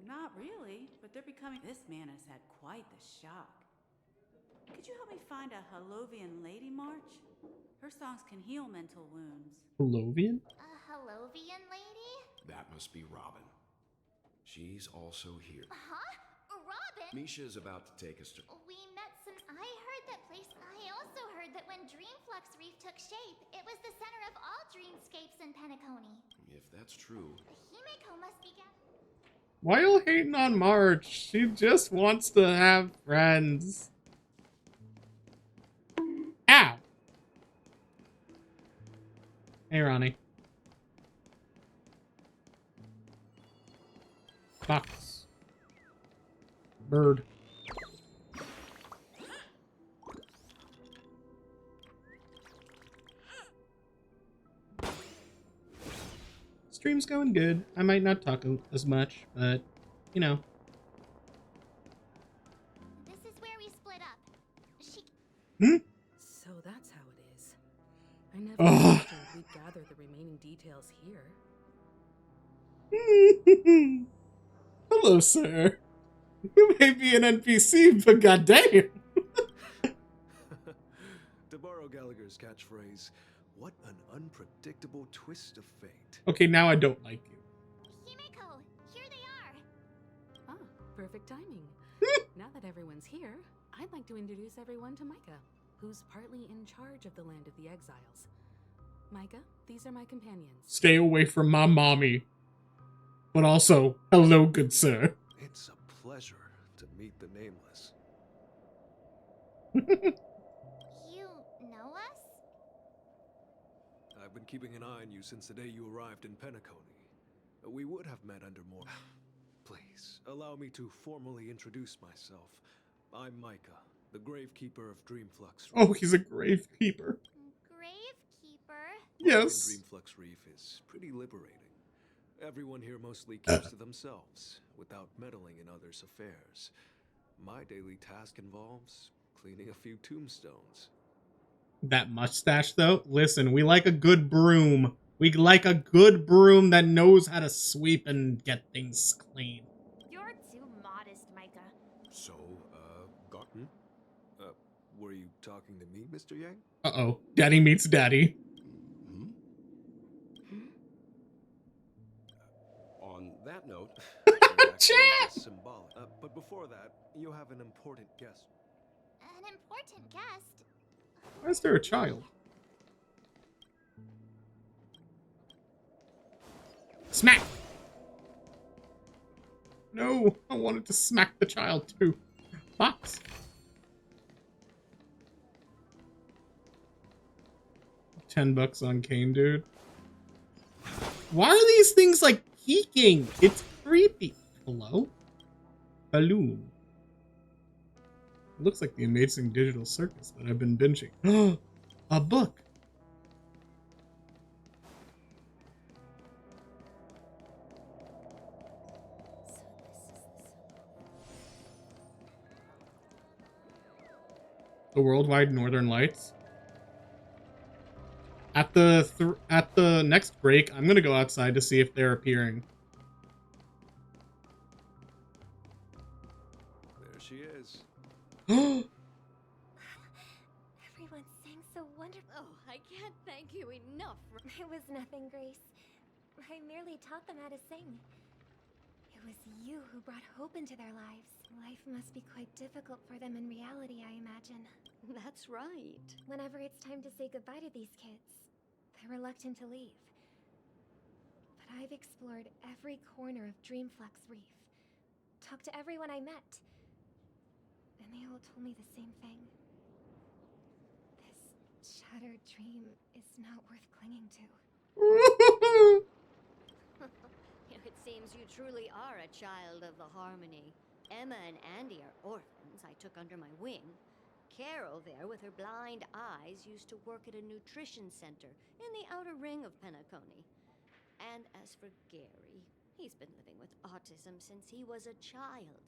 Not really, but they're becoming... This man has had quite the shock. Could you help me find a Halovian lady, March? Her songs can heal mental wounds. Halovian? A Halovian lady? That must be Robin. She's also here. Huh? Robin? Misha's about to take us to... We met some... I heard that place. I also heard that when Dreamflux Reef took shape, it was the center of all dreamscapes in Penacony. If that's true... Himeko must be... Why y'all hating on March? She just wants to have friends. Ow! Hey, Ronnie. Fox. Bird. Stream's going good. I might not talk as much, but, you know. This is where we split up. She... So that's how it is. I never understood we'd gather the remaining details here. Hello, sir. You may be an NPC, but goddamn. To borrow Gallagher's catchphrase, what an unpredictable twist of fate. Okay, now I don't like you. Himeko, here they are. Ah, perfect timing. Now that everyone's here, I'd like to introduce everyone to Micah, who's partly in charge of the Land of the Exiles. Micah, these are my companions. Stay away from my mommy. But also, hello, good sir. It's a pleasure to meet the Nameless. You know us? I've been keeping an eye on you since the day you arrived in Penacony. We would have met under more... Please, allow me to formally introduce myself. I'm Micah, the Gravekeeper of Dreamflux Reef. Oh, he's a gravekeeper. Gravekeeper? Yes. Life in Dreamflux Reef is pretty liberating. Everyone here mostly keeps to themselves, without meddling in others' affairs. My daily task involves cleaning a few tombstones. That mustache, though? Listen, we like a good broom. We like a good broom that knows how to sweep and get things clean. You're too modest, Micah. So, gotten? Were you talking to me, Mr. Yang? Uh-oh. Daddy meets daddy. On that note, Chat! Is symbolic. But before that, you have an important guest. An important guest? Why is there a child? Smack! No, I wanted to smack the child too. Box. $10 on Kane, dude. Why are these things like peeking? It's creepy. Hello? Balloon. It looks like the Amazing Digital Circus that I've been binging. A book. The Worldwide Northern Lights. At the next break, I'm gonna go outside to see if they're appearing. There she is. Everyone sang so wonderful. Oh, I can't thank you enough. It was nothing, Grace. I merely taught them how to sing. It was you who brought hope into their lives. Life must be quite difficult for them in reality, I imagine. That's right. Whenever it's time to say goodbye to these kids, they're reluctant to leave. But I've explored every corner of Dreamflux Reef, talked to everyone I met, and they all told me the same thing. This shattered dream is not worth clinging to. It seems you truly are a child of the Harmony. Emma and Andy are orphans I took under my wing. Carol there, with her blind eyes, used to work at a nutrition center in the outer ring of Penacony. And as for Gary, he's been living with autism since he was a child.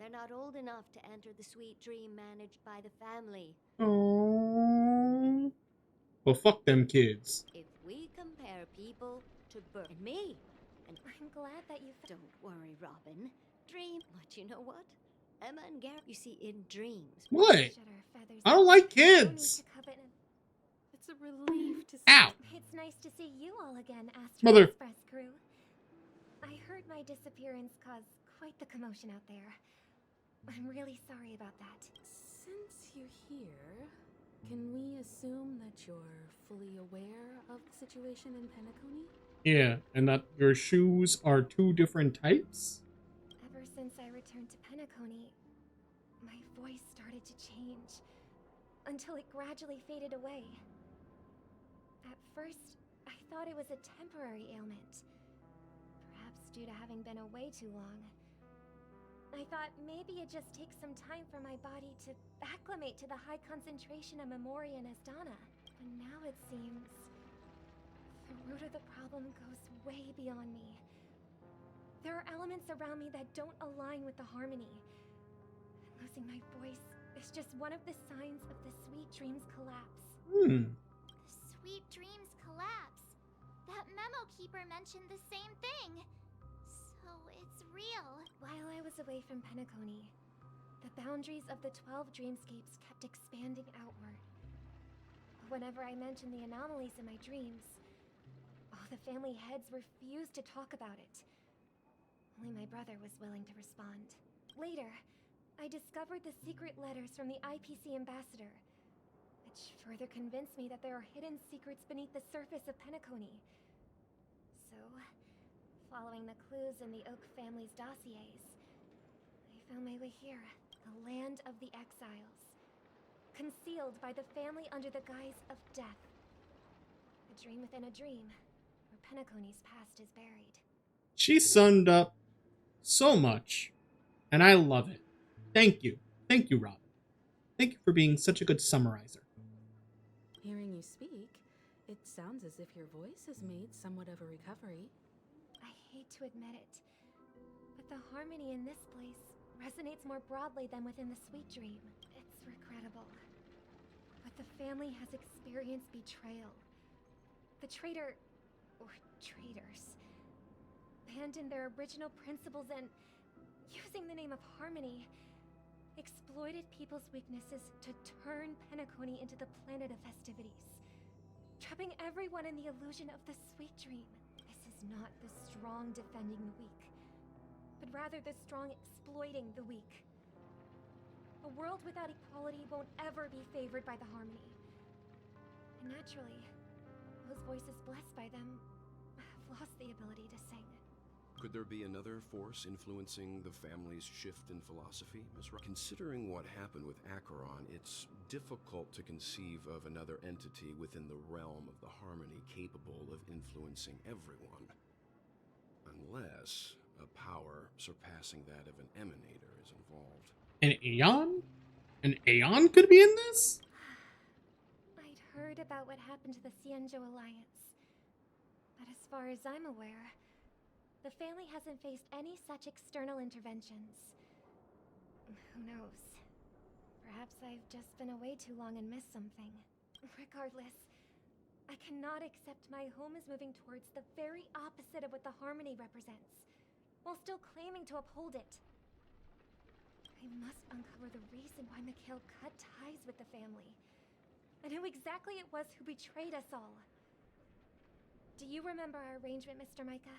They're not old enough to enter the sweet dream managed by the family. Aww. Well, fuck them kids. If we compare people to birth and me, and I'm glad that you... Don't worry, Robin. Dream, but you know what? Emma and Gary, you see, in dreams. What? I don't like kids. It's a relief to see. Ow. It's nice to see you all again, Astro Mother. Express crew. I heard my disappearance caused quite the commotion out there. I'm really sorry about that. Since you're here, can we assume that you're fully aware of the situation in Penacony? Yeah, and that your shoes are two different types? Ever since I returned to Penacony, my voice started to change, until it gradually faded away. At first, I thought it was a temporary ailment, perhaps due to having been away too long. I thought maybe it just takes some time for my body to acclimate to the high concentration of Memoria and Asdana. But now it seems the root of the problem goes way beyond me. There are elements around me that don't align with the Harmony. Losing my voice is just one of the signs of the Sweet Dreams collapse. Hmm. The Sweet Dreams collapse? That memo keeper mentioned the same thing. So it's real. While I was away from Penacony, the boundaries of the 12 dreamscapes kept expanding outward. Whenever I mentioned the anomalies in my dreams, all the family heads refused to talk about it. Only my brother was willing to respond. Later, I discovered the secret letters from the IPC ambassador, which further convinced me that there are hidden secrets beneath the surface of Penacony. So, following the clues in the Oak family's dossiers, I found my way here, the land of the exiles, concealed by the family under the guise of death. A dream within a dream, where Penacony's past is buried. She summed up so much, and I love it. Thank you. Thank you, Robin. Thank you for being such a good summarizer. Hearing you speak, it sounds as if your voice has made somewhat of a recovery. I hate to admit it, but the harmony in this place resonates more broadly than within the sweet dream. It's regrettable, but the family has experienced betrayal. The traitor, or traitors, abandoned their original principles and, using the name of harmony, exploited people's weaknesses to turn Penacony into the planet of festivities, trapping everyone in the illusion of the sweet dream. This is not the strong defending the weak, but rather the strong exploiting the weak. A world without equality won't ever be favored by the harmony. And naturally, those voices blessed by them have lost the ability to sing. Could there be another force influencing the family's shift in philosophy, Ms. Rock? Considering what happened with Acheron, it's difficult to conceive of another entity within the realm of the harmony capable of influencing everyone. Unless a power surpassing that of an emanator is involved. An Aeon? An Aeon could be in this? I'd heard about what happened to the Xianzhou Alliance, but as far as I'm aware, the family hasn't faced any such external interventions. Who knows? Perhaps I've just been away too long and missed something. Regardless, I cannot accept my home is moving towards the very opposite of what the harmony represents, while still claiming to uphold it. I must uncover the reason why Mikhail cut ties with the family, and who exactly it was who betrayed us all. Do you remember our arrangement, Mr. Micah?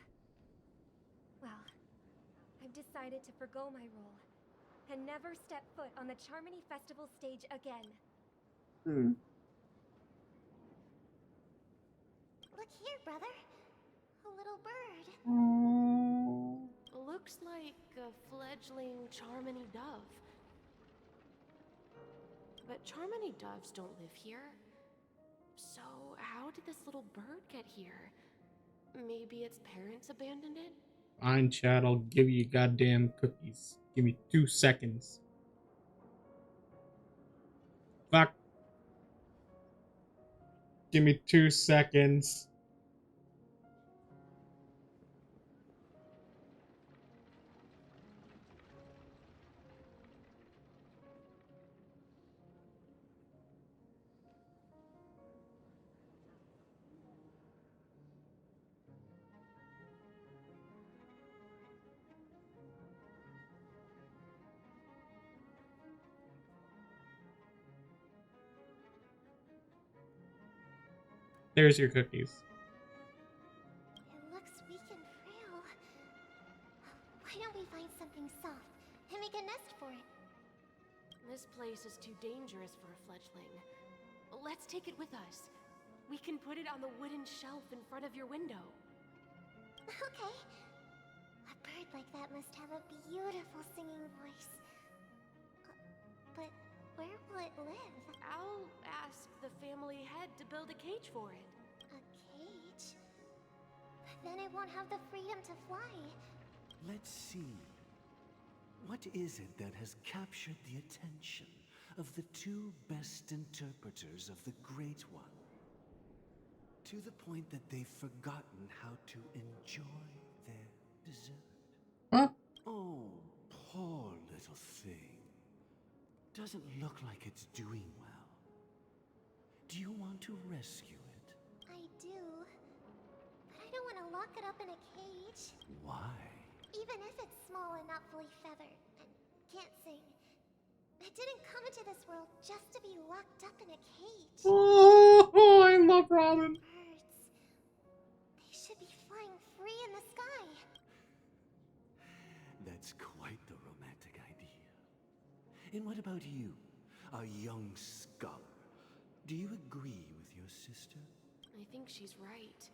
Well, I've decided to forgo my role and never step foot on the Charmony Festival stage again. Look here, brother. A little bird. Looks like a fledgling Charmony dove. But Charmony doves don't live here. So how did this little bird get here? Maybe its parents abandoned it? Fine, Chad, I'll give you goddamn cookies. Give me 2 seconds. Fuck. Give me 2 seconds. There's your cookies. It looks weak and frail. Why don't we find something soft and make a nest for it? This place is too dangerous for a fledgling. Let's take it with us. We can put it on the wooden shelf in front of your window. Okay. A bird like that must have a beautiful singing voice. But where will it live? I'll ask the family head to build a cage for it. A cage? But then it won't have the freedom to fly. Let's see. What is it that has captured the attention of the two best interpreters of the Great One? To the point that they've forgotten how to enjoy their dessert. Huh? Oh, poor little thing. Doesn't look like it's doing well. Do you want to rescue it? I do. But I don't lock it up in a cage. Why? Even if it's small and not fully feathered and can't sing. It didn't come into this world just to be locked up in a cage. Oh, I love Robin. Birds. They should be flying free in the sky. That's quite the romantic idea. And what about you, a young scholar? Do you agree with your sister? I think she's right.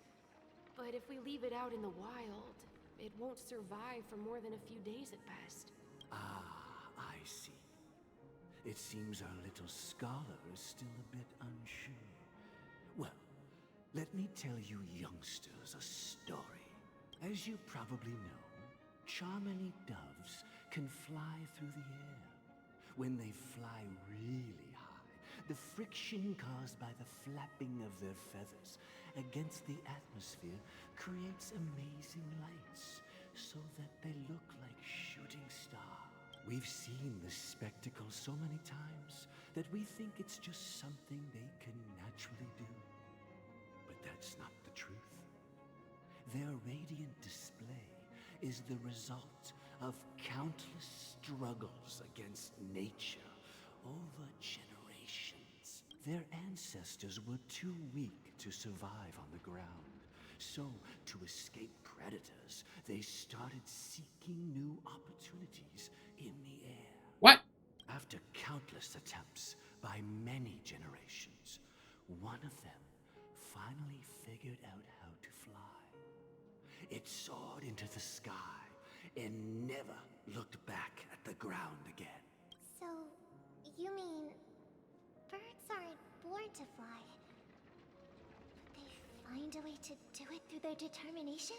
But if we leave it out in the wild, it won't survive for more than a few days at best. Ah, I see. It seems our little scholar is still a bit unsure. Well, let me tell you youngsters a story. As you probably know, Charmony doves can fly through the air. When they fly really high, the friction caused by the flapping of their feathers against the atmosphere creates amazing lights, so that they look like shooting stars. We've seen this spectacle so many times that we think it's just something they can naturally do. But that's not the truth. Their radiant display is the result of countless struggles against nature over generations. Their ancestors were too weak to survive on the ground. So, to escape predators, they started seeking new opportunities in the air. What? After countless attempts by many generations, one of them finally figured out how to fly. It soared into the sky and never looked back at the ground again. So, you mean birds aren't born to fly? But they find a way to do it through their determination?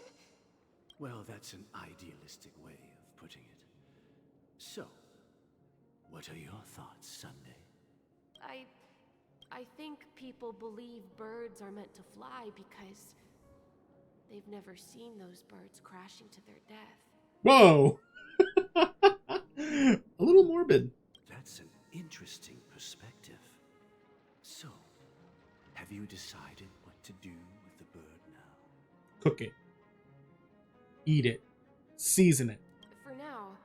Well, that's an idealistic way of putting it. So, what are your thoughts, Sunday? I think people believe birds are meant to fly because they've never seen those birds crashing to their death. Whoa. A little morbid. That's an interesting perspective. So, have you decided what to do with the bird now? Cook it. Eat it. Season it. For now,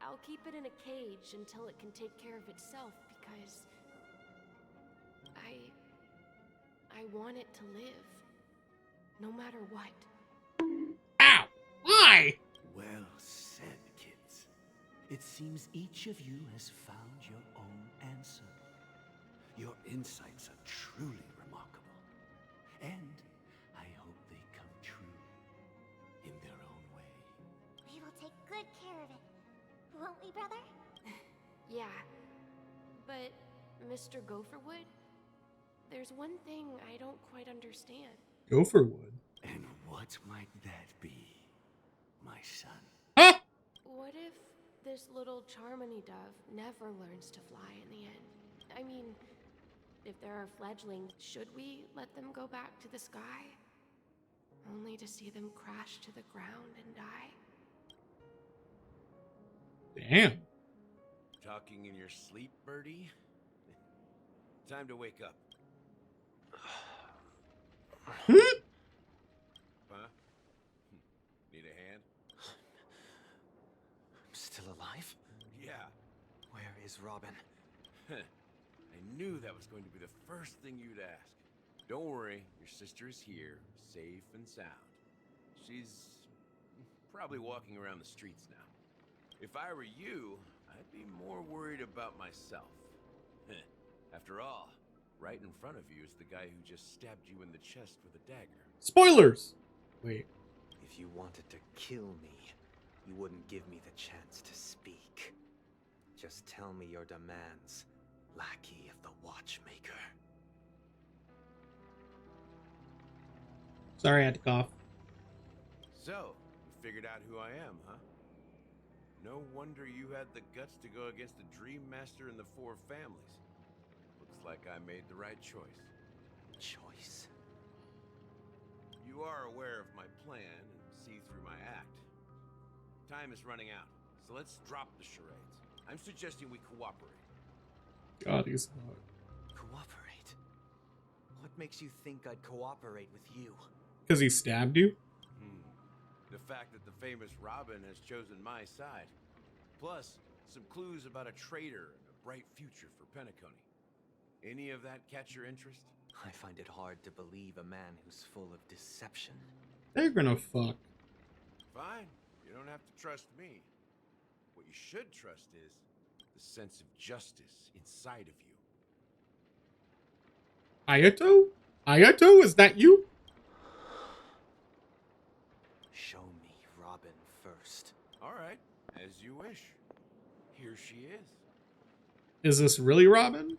I'll keep it in a cage until it can take care of itself because I want it to live. No matter what. Ow! Why? Well said, kids. It seems each of you has found your own answer. Your insights are truly remarkable. And I hope they come true in their own way. We will take good care of it. Won't we, brother? Yeah. But, Mr. Gopherwood, there's one thing I don't quite understand. Gopherwood. And what might that be, my son? Huh? What if this little Charmony dove never learns to fly in the end? I mean, if there are fledglings, should we let them go back to the sky? Only to see them crash to the ground and die? Damn. Talking in your sleep, birdie? Time to wake up. Huh? Need a hand? I'm still alive? Yeah. Where is Robin? I knew that was going to be the first thing you'd ask. Don't worry, your sister is here, safe and sound. She's probably walking around the streets now. If I were you, I'd be more worried about myself. After all, right in front of you is the guy who just stabbed you in the chest with a dagger. Spoilers! Wait. If you wanted to kill me, you wouldn't give me the chance to speak. Just tell me your demands, lackey of the Watchmaker. Sorry, I had to cough. So, you figured out who I am, huh? No wonder you had the guts to go against the Dream Master and the Four Families. Looks like I made the right choice. Choice? You are aware of my plan and see through my act. Time is running out, so let's drop the charades. I'm suggesting we cooperate. God, he's hot. Cooperate? What makes you think I'd cooperate with you? Because he stabbed you? The fact that the famous Robin has chosen my side. Plus, some clues about a traitor and a bright future for Penacony. Any of that catch your interest? I find it hard to believe a man who's full of deception. They're gonna fuck. Fine. You don't have to trust me. What you should trust is the sense of justice inside of you. Ayato? Ayato, is that you? Show me Robin first. All right, as you wish. Here she is. Is this really Robin?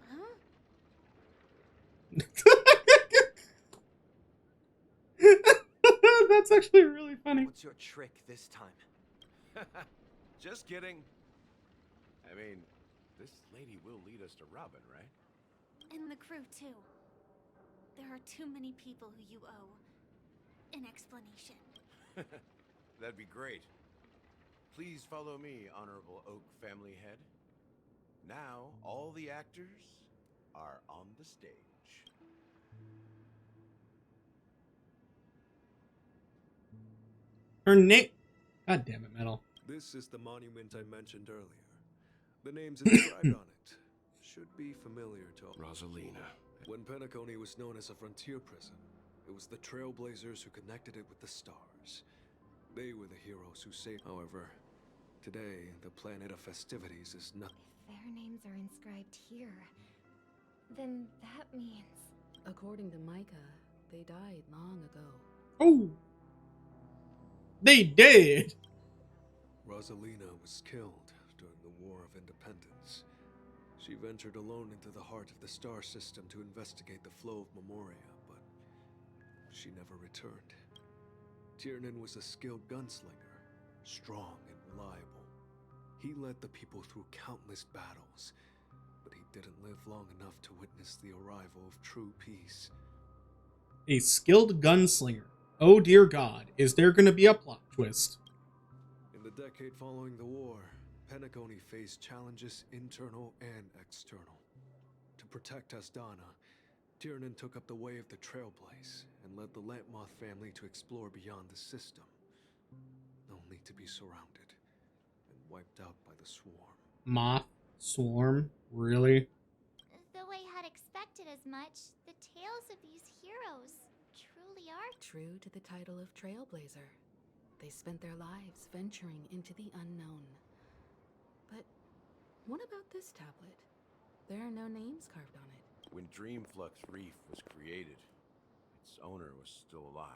That's actually really funny. What's your trick this time? Just kidding. I mean, this lady will lead us to Robin, right? And the crew, too. There are too many people who you owe an explanation. That'd be great. Please follow me, Honorable Oak family head. Now, all the actors are on the stage. Her name. God damn it, Metal. This is the monument I mentioned earlier. The names inscribed on it should be familiar to all. Rosalina. When Penacony was known as a frontier prison, it was the Trailblazers who connected it with the stars. They were the heroes who saved. However, today, the planet of festivities is nothing. If their names are inscribed here, then that means... According to Micah, they died long ago. Oh! They did! Rosalina was killed during the War of Independence. She ventured alone into the heart of the star system to investigate the flow of Memoria, but she never returned. Tiernan was a skilled gunslinger, strong and reliable. He led the people through countless battles, but he didn't live long enough to witness the arrival of true peace. A skilled gunslinger. Oh dear God, is there gonna be a plot twist? In the decade following the war, Penacony faced challenges internal and external. To protect Asdana, Tiernan took up the way of the Trailblaze and led the Lampmoth family to explore beyond the system, only to be surrounded and wiped out by the Swarm. Moth? Swarm? Really? Though I had expected as much, the tales of these heroes truly are True to the title of Trailblazer, they spent their lives venturing into the unknown. But what about this tablet? There are no names carved on it. When Dreamflux Reef was created, its owner was still alive.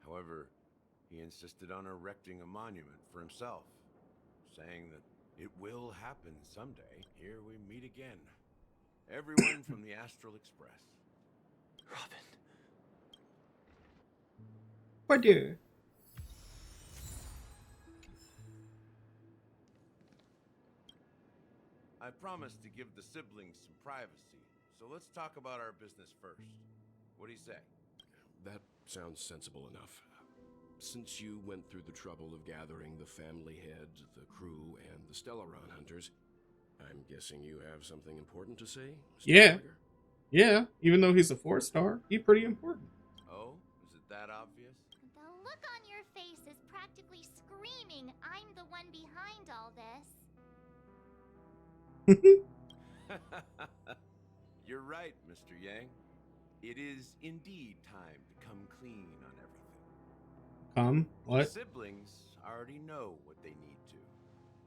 However, he insisted on erecting a monument for himself, saying that it will happen someday. Here we meet again. Everyone from the Astral Express. Robin. Pardon. I promised to give the siblings some privacy, so let's talk about our business first. What do you say? That sounds sensible enough. Since you went through the trouble of gathering the family head, the crew, and the Stellaron hunters, I'm guessing you have something important to say? Yeah. Tiger? Yeah, even though he's a 4-star, he's pretty important. Oh, is it that obvious? The look on your face is practically screaming, I'm the one behind all this. You're right, Mr. Yang. It is indeed time to come clean on everything. What? The siblings already know what they need to,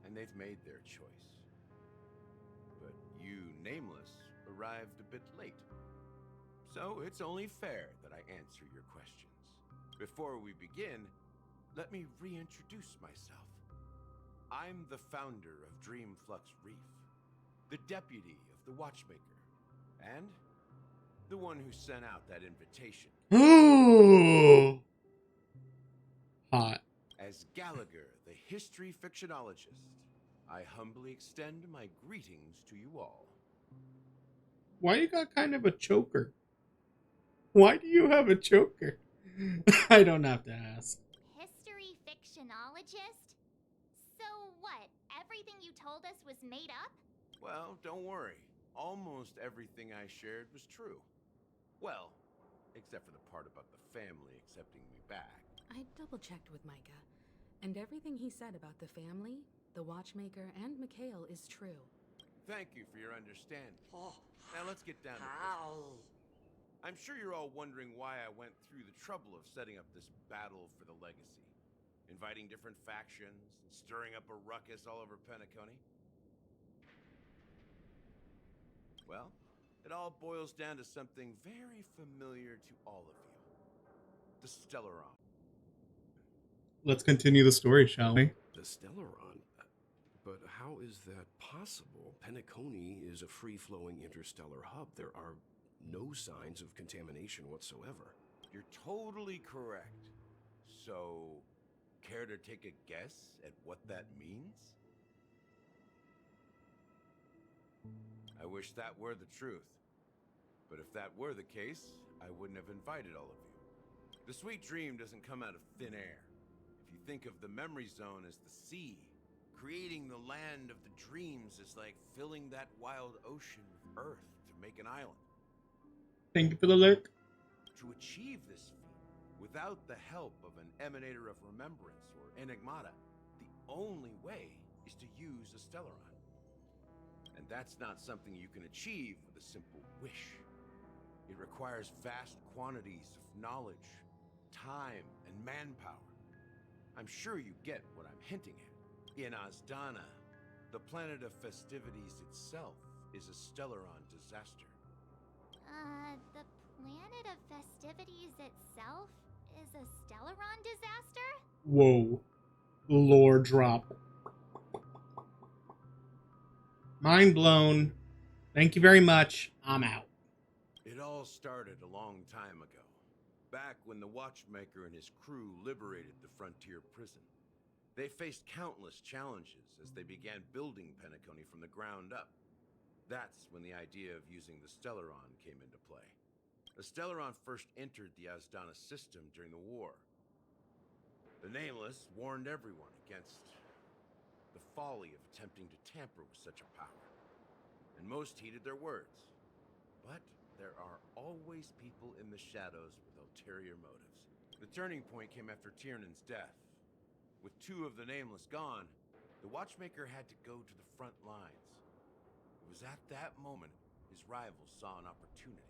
and they've made their choice. But you, Nameless, arrived a bit late. So it's only fair that I answer your questions. Before we begin, let me reintroduce myself. I'm the founder of Dreamflux Reef, the deputy of the Watchmaker, and the one who sent out that invitation. Ooh. Hot. As Gallagher, the history fictionologist, I humbly extend my greetings to you all. Why you got kind of a choker? Why do you have a choker? I don't have to ask. History fictionologist? So what? Everything you told us was made up? Well, don't worry. Almost everything I shared was true. Well, except for the part about the family accepting me back. I double-checked with Micah, and everything he said about the family, the Watchmaker, and Mikhail is true. Thank you for your understanding. Now let's get down to business. I'm sure you're all wondering why I went through the trouble of setting up this battle for the legacy. Inviting different factions and stirring up a ruckus all over Penacony. Well, it all boils down to something very familiar to all of you. The Stellaron. Let's continue the story, shall we? The Stellaron? But how is that possible? Penacony is a free-flowing interstellar hub. There are no signs of contamination whatsoever. You're totally correct. So, care to take a guess at what that means? I wish that were the truth. But if that were the case, I wouldn't have invited all of you. The sweet dream doesn't come out of thin air. If you think of the memory zone as the sea, creating the land of the dreams is like filling that wild ocean with earth to make an island. Thank you for the lurk. To achieve this feat, without the help of an emanator of remembrance or enigmata, the only way is to use a Stellaron. And that's not something you can achieve with a simple wish. It requires vast quantities of knowledge, time, and manpower. I'm sure you get what I'm hinting at. In Azdana, the planet of festivities itself is a Stellaron disaster. The planet of festivities itself is a Stellaron disaster? Whoa. Lore drop. Mind blown. Thank you very much. I'm out. It all started a long time ago, back when the Watchmaker and his crew liberated the frontier prison. They faced countless challenges as they began building Penacony from the ground up. That's when the idea of using the Stellaron came into play. The Stellaron first entered the Azdana system during the war. The Nameless warned everyone against the folly of attempting to tamper with such a power, and most heeded their words. But there are always people in the shadows with ulterior motives. The turning point came after Tiernan's death. With two of the Nameless gone, the Watchmaker had to go to the front lines. It was at that moment his rivals saw an opportunity.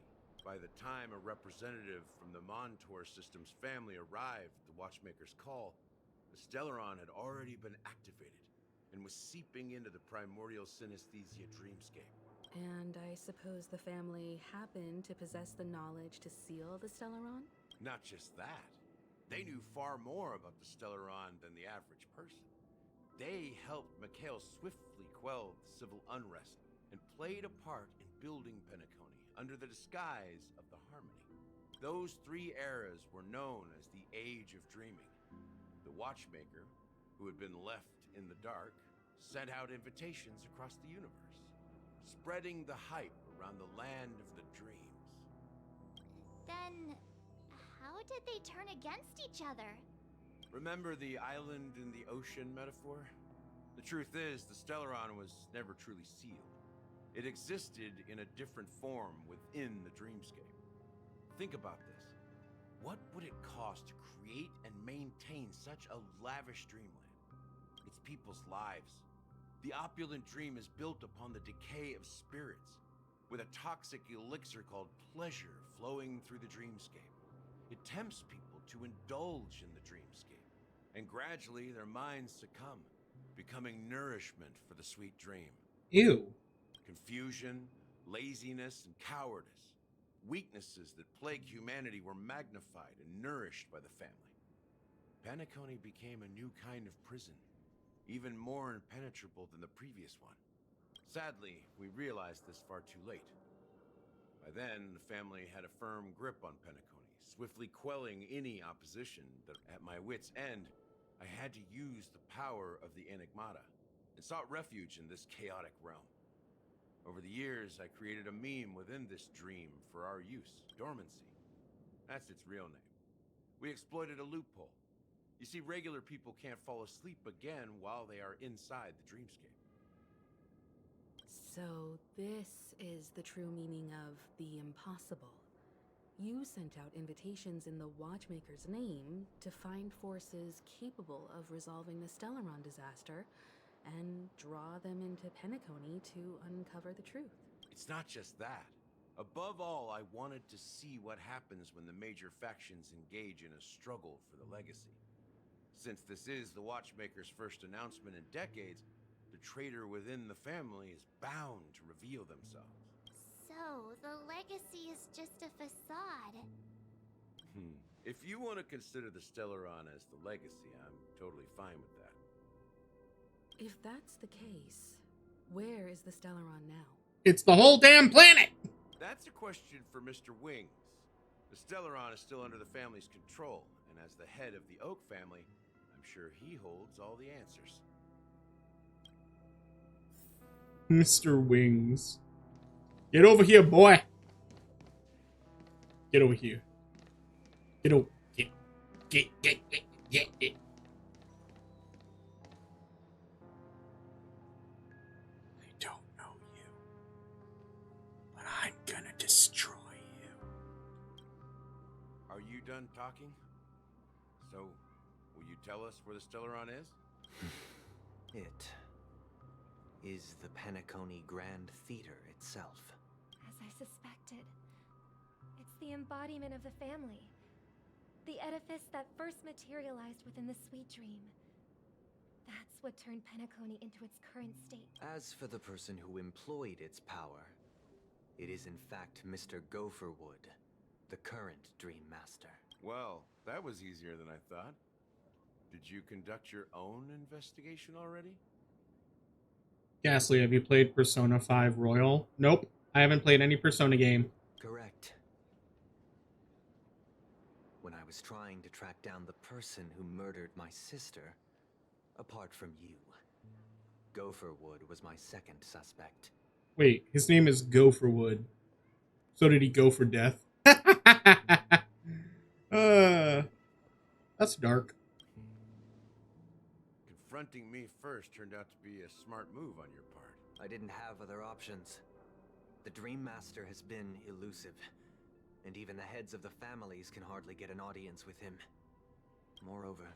By the time a representative from the Montour System's family arrived at the Watchmaker's call, the Stellaron had already been activated and was seeping into the primordial synesthesia dreamscape. And I suppose the family happened to possess the knowledge to seal the Stellaron? Not just that. They knew far more about the Stellaron than the average person. They helped Mikhail swiftly quell the civil unrest and played a part in building Penacony under the disguise of the Harmony. Those three eras were known as the Age of Dreaming. The Watchmaker, who had been left in the dark, sent out invitations across the universe, spreading the hype around the land of the dreams. Then, how did they turn against each other? Remember the island in the ocean metaphor? The truth is, the Stellaron was never truly sealed. It existed in a different form within the dreamscape. Think about this. What would it cost to create and maintain such a lavish dreamland? It's people's lives. The opulent dream is built upon the decay of spirits, with a toxic elixir called pleasure flowing through the dreamscape. It tempts people to indulge in the dreamscape, and gradually their minds succumb, becoming nourishment for the sweet dream. Ew. Confusion, laziness, and cowardice, weaknesses that plague humanity, were magnified and nourished by the family. Penacony became a new kind of prison, even more impenetrable than the previous one. Sadly, we realized this far too late. By then, the family had a firm grip on Penacony, swiftly quelling any opposition that, at my wit's end, I had to use the power of the Enigmata, and sought refuge in this chaotic realm. Over the years, I created a meme within this dream for our use, Dormancy. That's its real name. We exploited a loophole. You see, regular people can't fall asleep again while they are inside the dreamscape. So this is the true meaning of the impossible. You sent out invitations in the Watchmaker's name to find forces capable of resolving the Stellaron disaster and draw them into Penacony to uncover the truth. It's not just that. Above all, I wanted to see what happens when the major factions engage in a struggle for the legacy. Since this is the Watchmaker's first announcement in decades, the traitor within the family is bound to reveal themselves. So, the legacy is just a facade. If you want to consider the Stellaron as the legacy, I'm totally fine with that. If that's the case, where is the Stellaron now? It's the whole damn planet! That's a question for Mr. Wings. The Stellaron is still under the family's control, and as the head of the Oak family, I'm sure he holds all the answers. Mr. Wings. Get over here, boy! Get over here. Get over. Get. I don't know you, but I'm gonna destroy you. Are you done talking? So, will you tell us where the Stellaron is? It is the Penacony Grand Theater itself. As I suspected, it's the embodiment of the family. The edifice that first materialized within the Sweet Dream. That's what turned Penacony into its current state. As for the person who employed its power, it is in fact Mr. Gopherwood, the current Dream Master. Well, that was easier than I thought. Did you conduct your own investigation already? Ghastly, have you played Persona 5 Royal? Nope, I haven't played any Persona game. Correct. When I was trying to track down the person who murdered my sister, apart from you, Gopherwood was my second suspect. Wait, his name is Gopherwood. So did he go for death? That's dark. Confronting me first turned out to be a smart move on your part. I didn't have other options. The Dream Master has been elusive, and even the heads of the families can hardly get an audience with him. Moreover,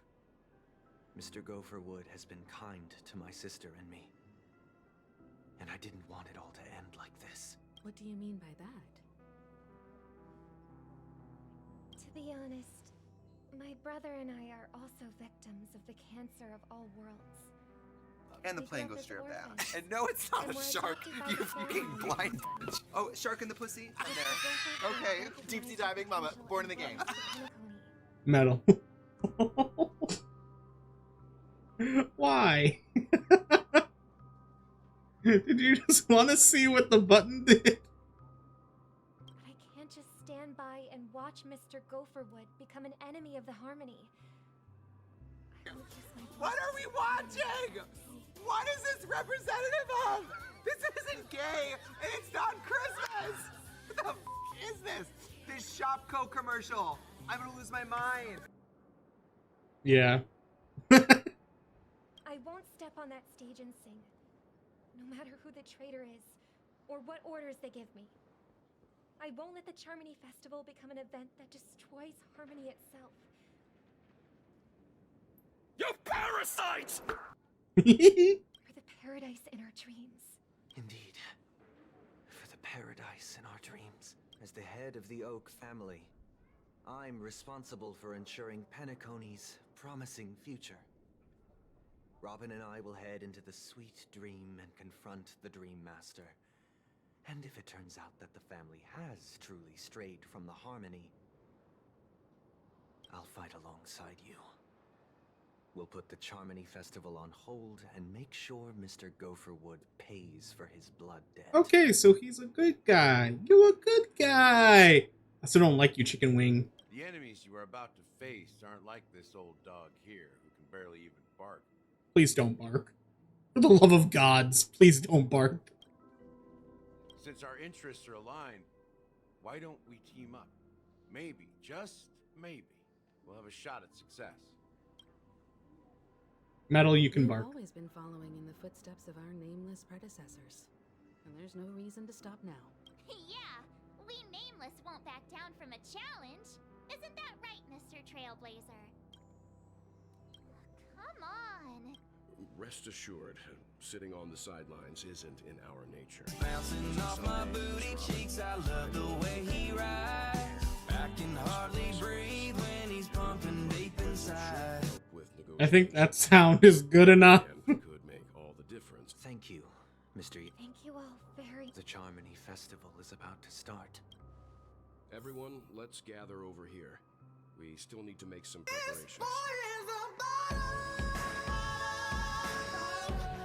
Mr. Gopherwood has been kind to my sister and me. And I didn't want it all to end like this. What do you mean by that? To be honest, my brother and I are also victims of the cancer of all worlds. And the We plane grew up goes as straight up orphans. down. And no, it's not And a were shark. adopted by You the fucking family. blind bitch. Oh, shark in the pussy? I'm there. Okay, deep sea diving, mama. Born in the game. Metal. Why? Did you just want to see what the button did? But I can't just stand by and watch Mr. Gopherwood become an enemy of the Harmony. I would kiss my What are we watching? What is this representative of? This isn't gay, and it's not Christmas. What the is this? This Shopco commercial. I'm gonna lose my mind. Yeah. I won't step on that stage and sing, no matter who the traitor is, or what orders they give me. I won't let the Charmony Festival become an event that destroys Harmony itself. You parasite! For the paradise in our dreams. Indeed. For the paradise in our dreams. As the head of the Oak family, I'm responsible for ensuring Penacony's promising future. Robin and I will head into the Sweet Dream and confront the Dream Master. And if it turns out that the family has truly strayed from the Harmony, I'll fight alongside you. We'll put the Charmony Festival on hold and make sure Mr. Gopherwood pays for his blood debt. Okay, so he's a good guy. You a good guy. I still don't like you, Chicken Wing. The enemies you are about to face aren't like this old dog here, who can barely even bark. Please don't bark. For the love of gods, please don't bark. Since our interests are aligned, why don't we team up? Maybe, just maybe, we'll have a shot at success. Metal, you can bark. We've always been following in the footsteps of our nameless predecessors, and there's no reason to stop now. Yeah, we Nameless won't back down from a trailblazer. Come on. Rest assured, sitting on the sidelines isn't in our nature. Bouncing off my booty cheeks, I love the way he rides. I can hardly breathe when he's pumping deep inside. I think that sound is good enough. Could make all the difference. Thank you, Mr. Thank you all very... The Charmony Festival is about to start. Everyone, let's gather over here. We still need to make some preparations.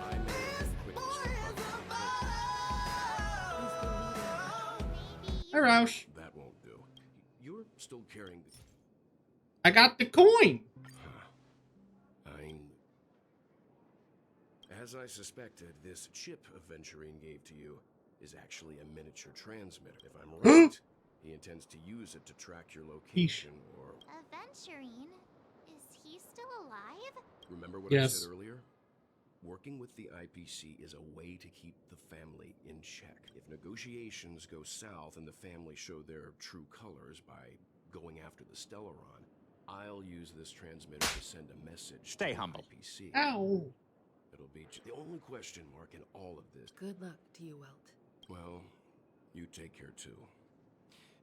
I may quickly step by. Hi, Roush. That won't do. You're still carrying the... I got the coin. As I suspected, this chip Aventurine gave to you is actually a miniature transmitter. If I'm right, he intends to use it to track your location or... Aventurine? Is he still alive? Remember what I said earlier? Working with the IPC is a way to keep the family in check. If negotiations go south and the family show their true colors by going after the Stellaron, I'll use this transmitter to send a message Stay to humble. the IPC. Ow. It'll be the only question mark in all of this. Good luck to you, Welt. Well, you take care too.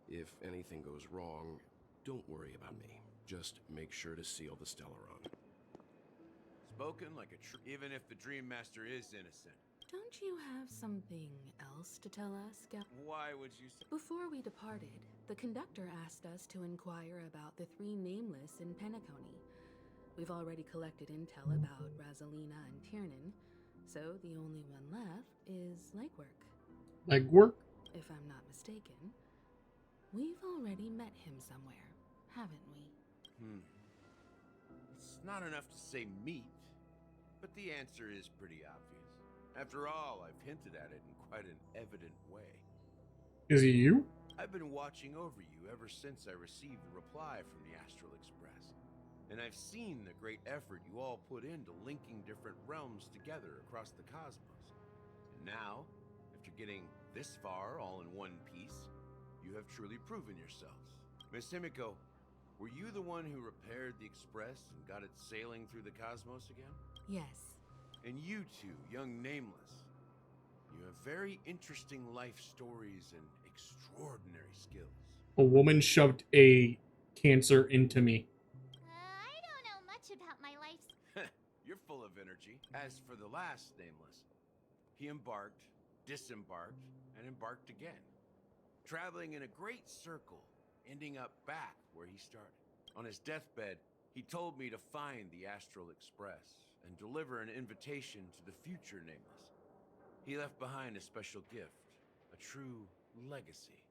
If anything goes wrong, don't worry about me. Just make sure to seal the Stellaron. Spoken like a even if the Dream Master is innocent. Don't you have something else to tell us, Why would you say... Before we departed, the conductor asked us to inquire about the 3 nameless in Penacony. We've already collected intel about Razalina and Tiernan, so the only one left is Legwork. Legwork? If I'm not mistaken, we've already met him somewhere, haven't we? It's not enough to say meet, but the answer is pretty obvious. After all, I've hinted at it in quite an evident way. Is it you? I've been watching over you ever since I received the reply from the Astral Express. And I've seen the great effort you all put into linking different realms together across the cosmos. And now, after getting this far all in one piece, you have truly proven yourselves. Miss Himiko, were you the one who repaired the Express and got it sailing through the cosmos again? Yes. And you two, young Nameless, you have very interesting life stories and extraordinary skills. A woman shoved a cancer into me. I don't know much about my life. You're full of energy. As for the last Nameless, he embarked, disembarked, and embarked again, traveling in a great circle, ending up back where he started. On his deathbed, he told me to find the Astral Express and deliver an invitation to the future Nameless. He left behind a special gift, a true legacy.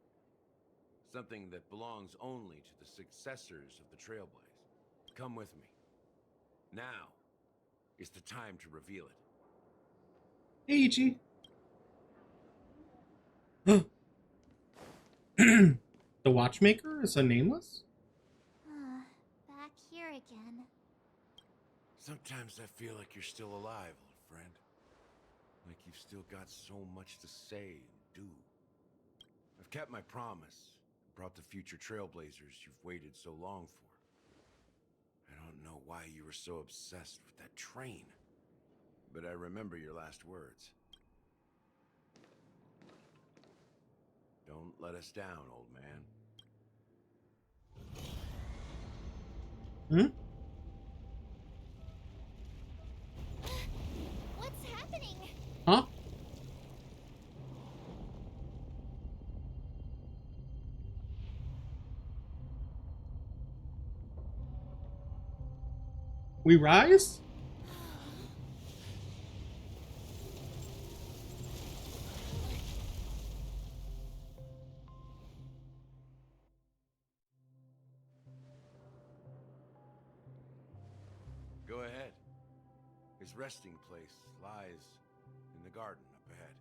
Something that belongs only to the successors of the Trailblaze. Come with me. Now is the time to reveal it. Hey, Ichi. The watchmaker is a nameless? Back here again. Sometimes I feel like you're still alive, old friend. Like you've still got so much to say and do. I've kept my promise. Brought the future Trailblazers you've waited so long for. I don't know why you were so obsessed with that train, but I remember your last words. Don't let us down, old man. What's happening? Huh? We rise? Go ahead. His resting place lies in the garden up ahead.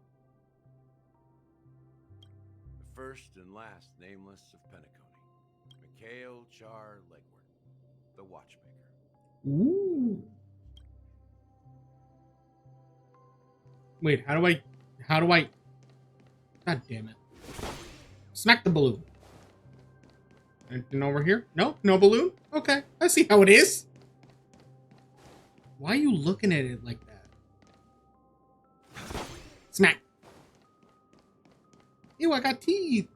The first and last Nameless of Penacony. Mikhail Char Legwork, the Watchmaker. Ooh. Wait, how do I... God damn it. Smack the balloon. Anything over here? No? No balloon? Okay, I see how it is. Why are you looking at it like that? Smack. Ew, I got teeth.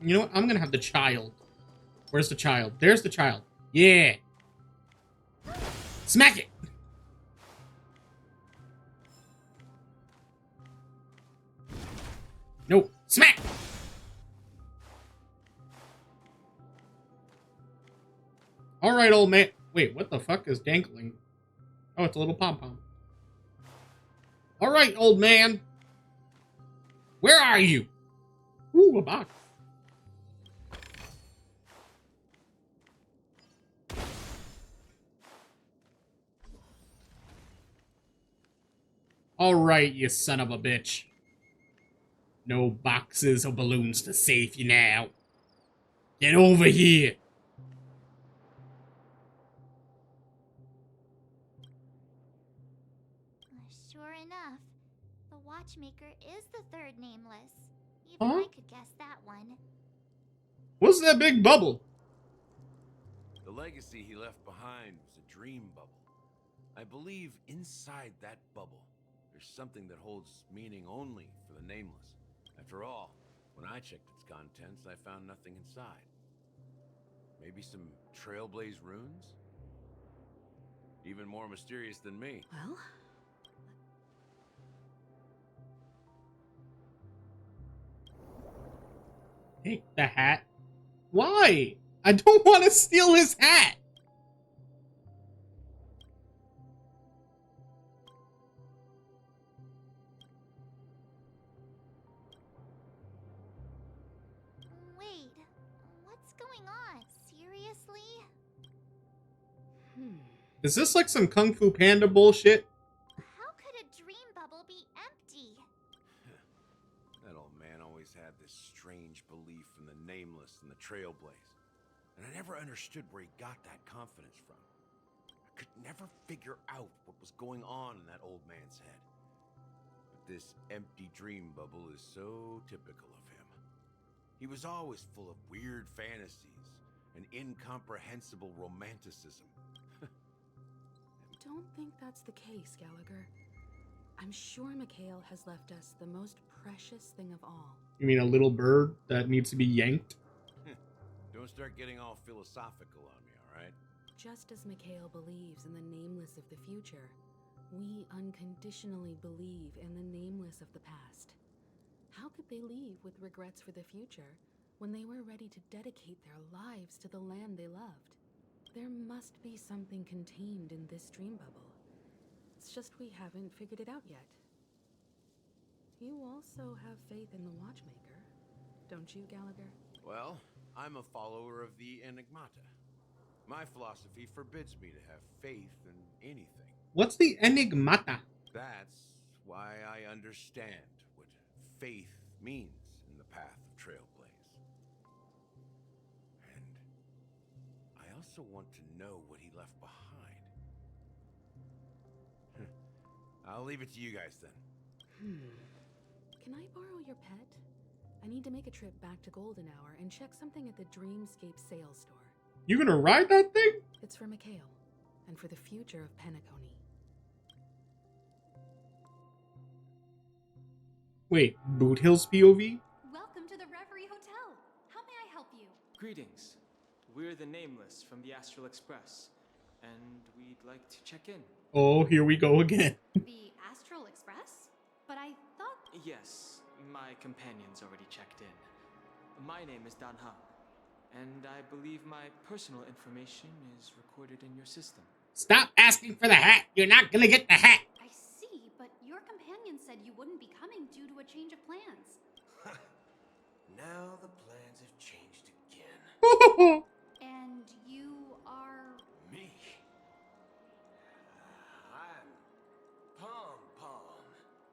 You know what? I'm gonna have the child. Where's the child? There's the child. Yeah. Smack it. No. Smack. All right, old man. Wait, what the fuck is dangling? Oh, it's a little pom-pom. All right, old man. Where are you? Ooh, a box. All right, you son of a bitch. No boxes or balloons to save you now. Get over here. Sure enough, the watchmaker is the third nameless. Even I could guess that one. What's that big bubble? The legacy he left behind was a dream bubble. I believe inside that bubble, there's something that holds meaning only for the nameless. After all, when I checked its contents, I found nothing inside. Maybe some trailblaze runes? Even more mysterious than me. Well, Take the hat. Why? I don't want to steal his hat. Wait, what's going on? Seriously? Is this like some Kung Fu Panda bullshit? How could a dream bubble be empty? That old man always had this strange belief in the nameless and the trailblaze. And I never understood where he got that confidence from. I could never figure out what was going on in that old man's head. But this empty dream bubble is so typical of him. He was always full of weird fantasies and incomprehensible romanticism. Don't think that's the case, Gallagher. I'm sure Mikhail has left us the most precious thing of all. You mean a little bird that needs to be yanked? Don't start getting all philosophical on me, all right? Just as Mikhail believes in the nameless of the future, we unconditionally believe in the nameless of the past. How could they leave with regrets for the future when they were ready to dedicate their lives to the land they loved? There must be something contained in this dream bubble. It's just we haven't figured it out yet. You also have faith in the watchmaker, don't you, Gallagher? Well, I'm a follower of the Enigmata. My philosophy forbids me to have faith in anything. What's the Enigmata? That's why I understand what faith means in the path of Trailblaze. And I also want to know what he left behind. I'll leave it to you guys then. Can I borrow your pet? I need to make a trip back to Golden Hour and check something at the Dreamscape sales store. You gonna ride that thing? It's for Mikhail, and for the future of Penacony. Wait, Boothill's POV? Welcome to the Reverie Hotel. How may I help you? Greetings. We're the Nameless from the Astral Express, and we'd like to check in. Oh, here we go again. The Astral Express? But I thought... Yes, my companion's already checked in. My name is Dan Hang, and I believe my personal information is recorded in your system. Stop asking for the hat. You're not gonna get the hat. I see, but your companion said you wouldn't be coming due to a change of plans. Now the plans have changed again. And you are... Me? I'm Pom Pom.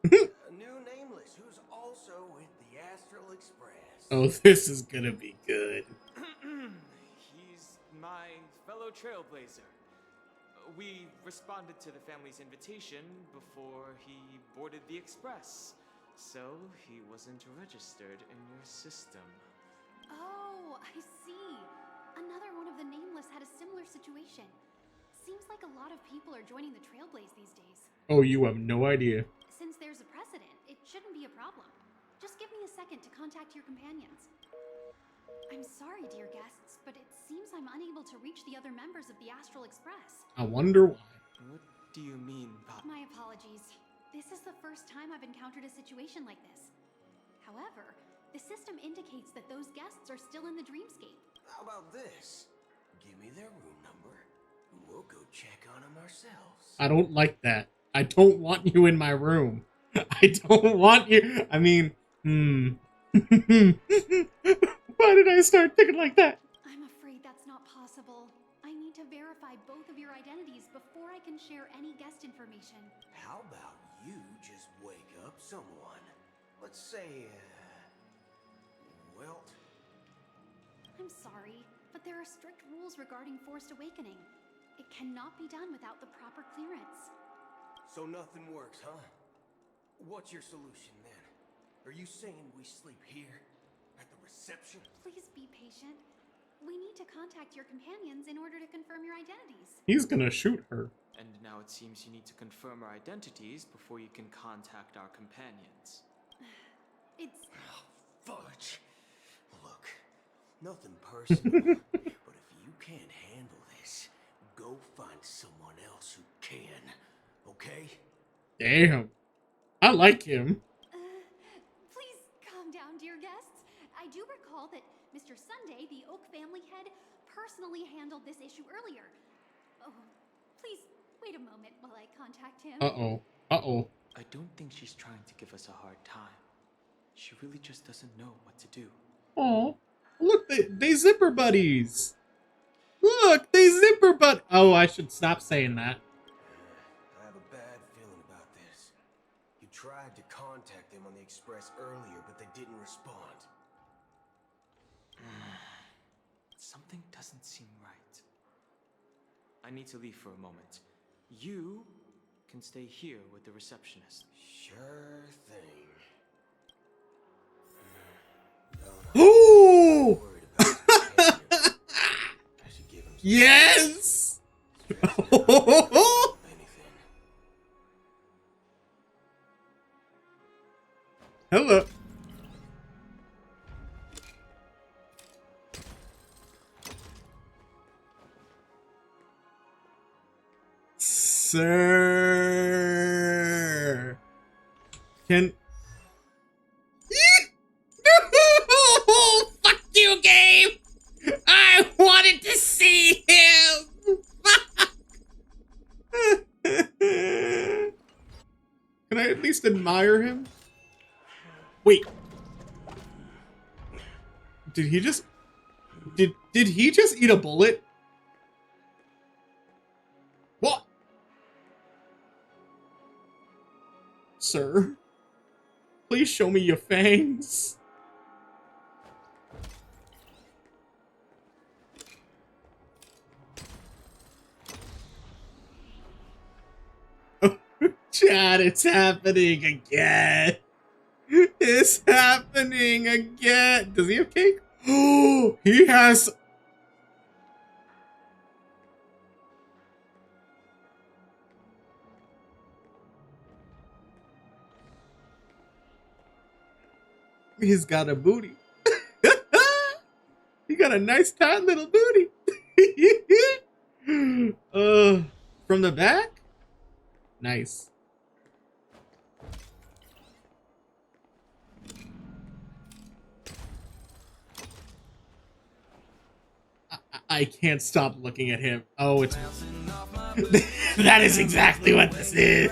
A new nameless who's also with the Astral Express. Oh, this is gonna be good. He's my fellow trailblazer. we responded to the family's invitation before he boarded the express. So he wasn't registered in your system. Oh, I see. Another one of the Nameless had a similar situation. Seems like a lot of people are joining the Trailblaze these days. Oh, you have no idea. Since there's a precedent, it shouldn't be a problem. Just give me a second to contact your companions. I'm sorry, dear guests, but it seems I'm unable to reach the other members of the Astral Express. I wonder why. What do you mean, Pop? My apologies. This is the first time I've encountered a situation like this. However, the system indicates that those guests are still in the dreamscape. How about this? Give me their room number, and we'll go check on them ourselves. I don't like that. I don't want you in my room. I don't want you. I mean, Why did I start thinking like that? I'm afraid that's not possible. I need to verify both of your identities before I can share any guest information. How about you just wake up someone? Let's say, Welt. I'm sorry, but there are strict rules regarding forced awakening. It cannot be done without the proper clearance. So nothing works, huh? What's your solution then? Are you saying we sleep here? At the reception? Please be patient. We need to contact your companions in order to confirm your identities. He's gonna shoot her. And now it seems you need to confirm our identities before you can contact our companions. It's... Oh, fudge. Look, nothing personal, but if you can't handle this, go find someone else who can, okay? Damn. I like him. Please calm down, dear guests. I do recall that Mr. Sunday, the Oak family head, personally handled this issue earlier. Oh, please wait a moment while I contact him. Uh-oh. Uh-oh. I don't think she's trying to give us a hard time. She really just doesn't know what to do. Oh, look, they zipper buddies. Look, they zipper bud. Oh, I should stop saying that. I have a bad feeling about this. You tried to contact them on the express earlier, but they didn't respond. Something doesn't seem right. I need to leave for a moment. You can stay here with the receptionist. Sure thing. Ooh! Yes! Hello. Sir. Can... Fuck you, game! I wanted to see him! Can I at least admire him? Wait. Did he just... Did he just eat a bullet? What? Sir? Please show me your fangs. Chad, it's happening again. It's happening again. Does he have cake? Oh, he has... He's got a booty. He got a nice tight little booty. From the back? Nice. I can't stop looking at him. Oh, it's... That is exactly what this is.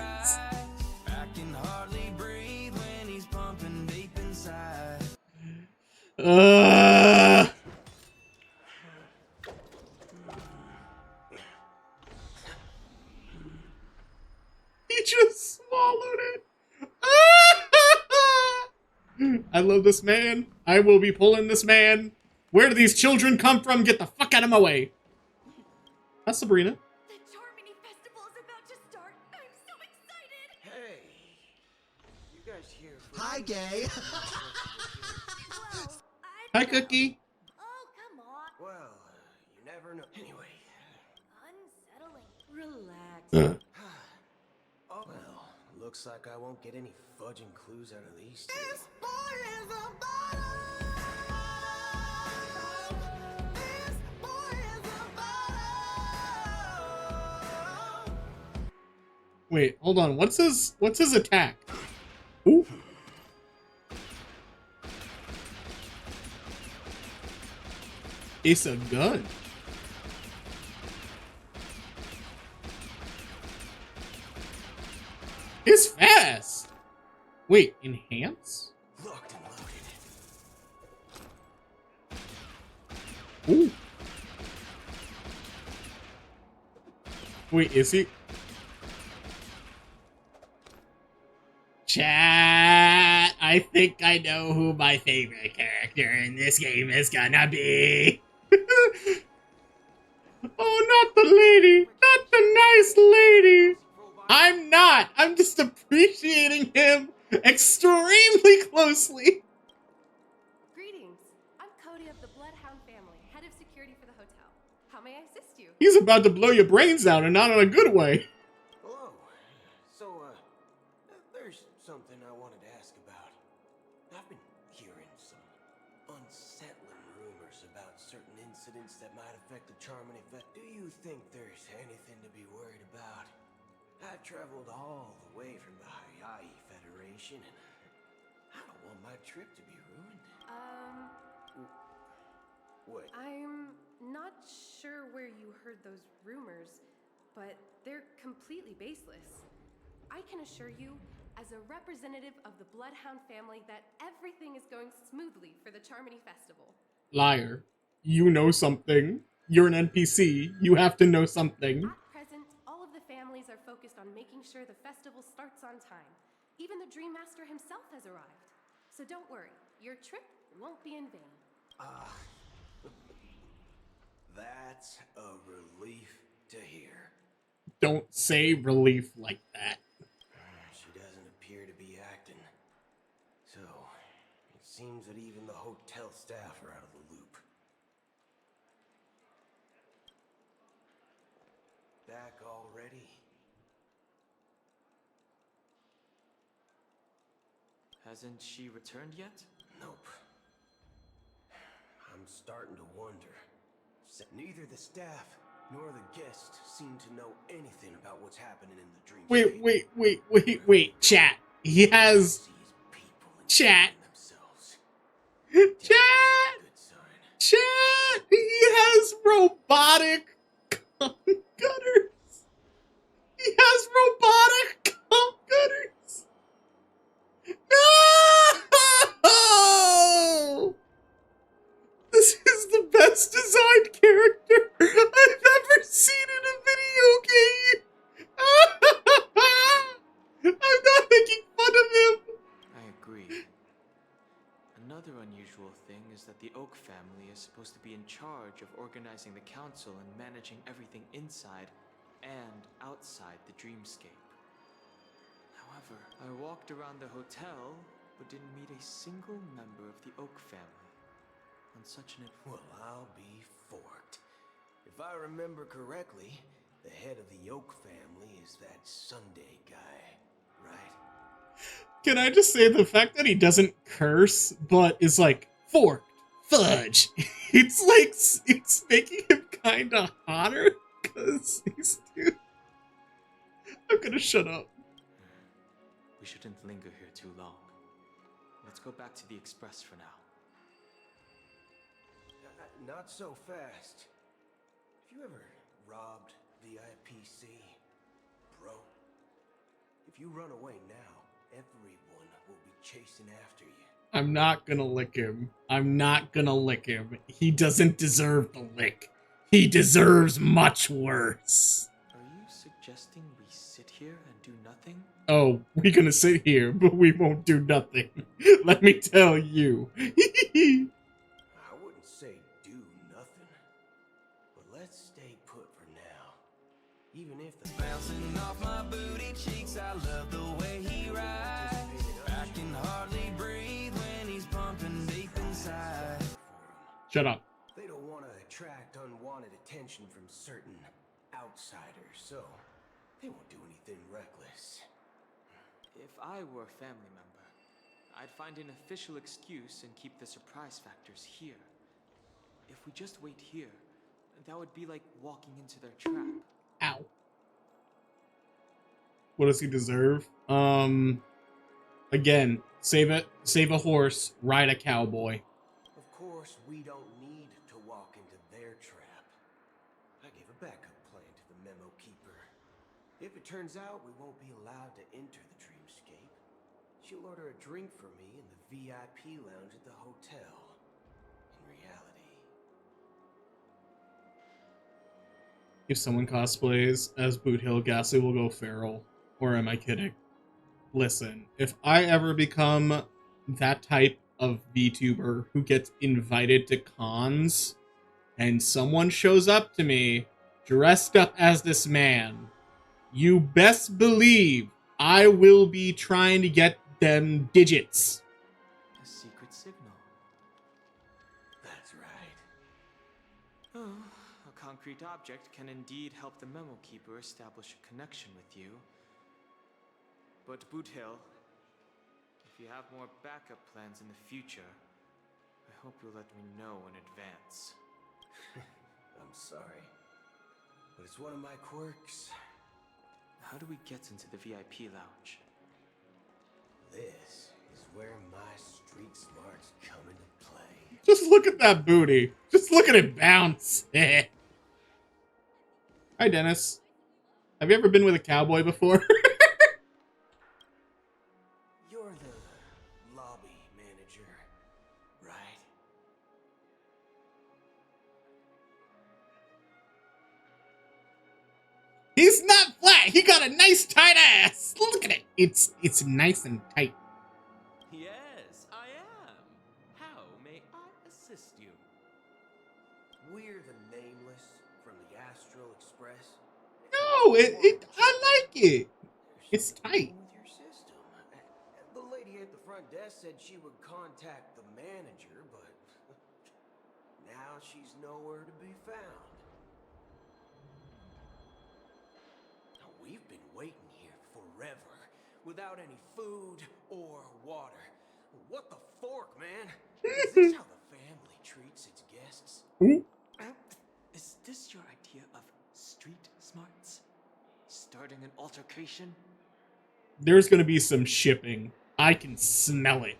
He just swallowed it. I love this man. I will be pulling this man. Where do these children come from? Get the fuck out of my way. That's Sabrina. The Charmony Hi, gay. Hi, Cookie. Oh, come on. Well, you never know. Anyway. Unsettling. Relax. Oh, well, looks like I won't get any fudging clues out of these two. This boy is a bottom. This boy is a bottom. Wait, hold on. What's his attack? Ooh. It's a gun. It's fast. Wait, enhance? Locked and loaded. Ooh. Wait, is he? Chat, I think I know who my favorite character in this game is gonna be. Oh, not the lady. Not the nice lady. I'm not. I'm just appreciating him extremely closely. Greetings. I'm Cody of the Bloodhound family, head of security for the hotel. How may I assist you? He's about to blow your brains out, and not in a good way. Hello. So, there's something I wanted to ask about. I've been hearing some unsettling rumors about certain incidents that might affect the Charmony Fest. Do you think there's anything to be worried about? I've traveled all the way from the Hayai Federation, and I don't want my trip to be ruined. What? I'm not sure where you heard those rumors, but they're completely baseless. I can assure you, as a representative of the Bloodhound family, that everything is going smoothly for the Charmony Festival. Liar. You know something. You're an NPC. You have to know something. At present, all of the families are focused on making sure the festival starts on time. Even the Dream Master himself has arrived. So don't worry, your trip won't be in vain. That's a relief to hear. Don't say relief like that. She doesn't appear to be acting. So, it seems that even the hotel staff are out of the loop. Back already? Hasn't she returned yet? Nope. I'm starting to wonder. Neither the staff nor the guests seem to know anything about what's happening in the dream. Wait. Chat. He has... Chat. Chat. He has robotic cum gutters. He has robotic cum gutters. No! This is the best designed character I've ever seen in a video game. I'm not making fun of him. I agree. Another unusual thing is that the Oak family is supposed to be in charge of organizing the council and managing everything inside and outside the dreamscape. However, I walked around the hotel but didn't meet a single member of the Oak family. On such an... Well, I'll be forked. If I remember correctly, the head of the Oak family is that Sunday guy, right? Can I just say the fact that he doesn't curse, but is like, forked, fudge. It's like, it's making him kind of hotter, because he's too... I'm gonna shut up. We shouldn't linger here too long. Let's go back to the Express for now. Not so fast. Have you ever robbed the IPC, bro? If you run away now, everyone will be chasing after you. I'm not gonna lick him. I'm not gonna lick him. He doesn't deserve the lick. He deserves much worse. Are you suggesting we sit here and do nothing? Oh, we're gonna sit here, but we won't do nothing. Let me tell you. I wouldn't say do nothing, but let's stay put for now. Even if the bouncing off my booty cheeks, I love the way he rides. I can hardly Shut up. They don't want to attract unwanted attention from certain outsiders, so they won't do anything reckless. If I were a family member, I'd find an official excuse and keep the surprise factors here. If we just wait here, that would be like walking into their trap. Ow. What does he deserve? Again, save a horse, ride a cowboy. Of course, we don't need to walk into their trap. I gave a backup plan to the memo keeper. If it turns out we won't be allowed to enter the dreamscape, she'll order a drink for me in the VIP lounge at the hotel. In reality. If someone cosplays as Boothill, Ghastly will go feral. Or am I kidding? Listen, if I ever become that type of VTuber who gets invited to cons and someone shows up to me dressed up as this man, you best believe I will be trying to get them digits. A secret signal. That's right. Oh, a concrete object can indeed help the memo keeper establish a connection with you. But Boothill, if you have more backup plans in the future, I hope you'll let me know in advance. I'm sorry, but it's one of my quirks. How do we get into the VIP lounge? This is where my street smarts come into play. Just look at that booty. Just look at it bounce. Hi, Dennis. Have you ever been with a cowboy before? You're the lobby manager, right? He's not flat. He got a nice tight ass. Look at it. It's nice and tight. Yes, I am. How may I assist you? We're the Nameless from the Astral Express. No, I like it. It's tight. With your system. The lady at the front desk said she would contact the manager, but now she's nowhere to be found. Now, we've been waiting here forever, without any food or water. What the fork, man? Is this how the family treats its guests? Is this your idea of street smarts? Starting an altercation? There's going to be some shipping. I can smell it.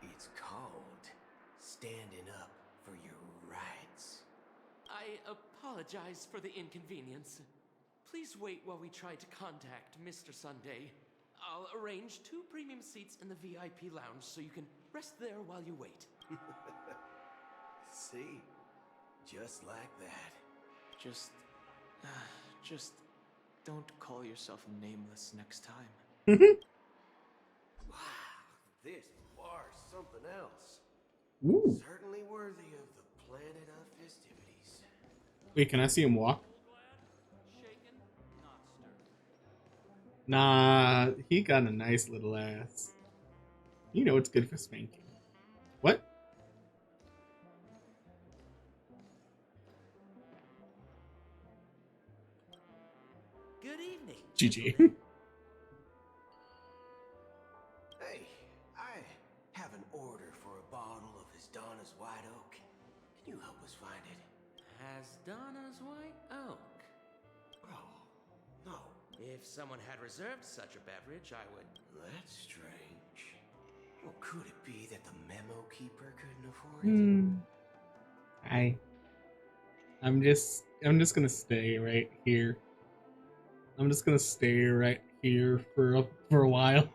It's called standing up for your rights. I apologize for the inconvenience. Please wait while we try to contact Mr. Sunday. I'll arrange 2 premium seats in the VIP lounge so you can rest there while you wait. See? Just like that. Just don't call yourself Nameless next time. Wow, this bar's something else. Ooh. Certainly worthy of the planet of festivities. Wait, can I see him walk? Nah, he got a nice little ass. You know it's good for spanking. What? Good evening. GG. Hey, I have an order for a bottle of His Donna's White Oak. Can you help us find it? Has Donna's White Oak? Oh, no. If someone had reserved such a beverage, I would... That's strange. Well, could it be that the memo keeper couldn't afford it? I'm just gonna stay right here. I'm just gonna stay right here for a while.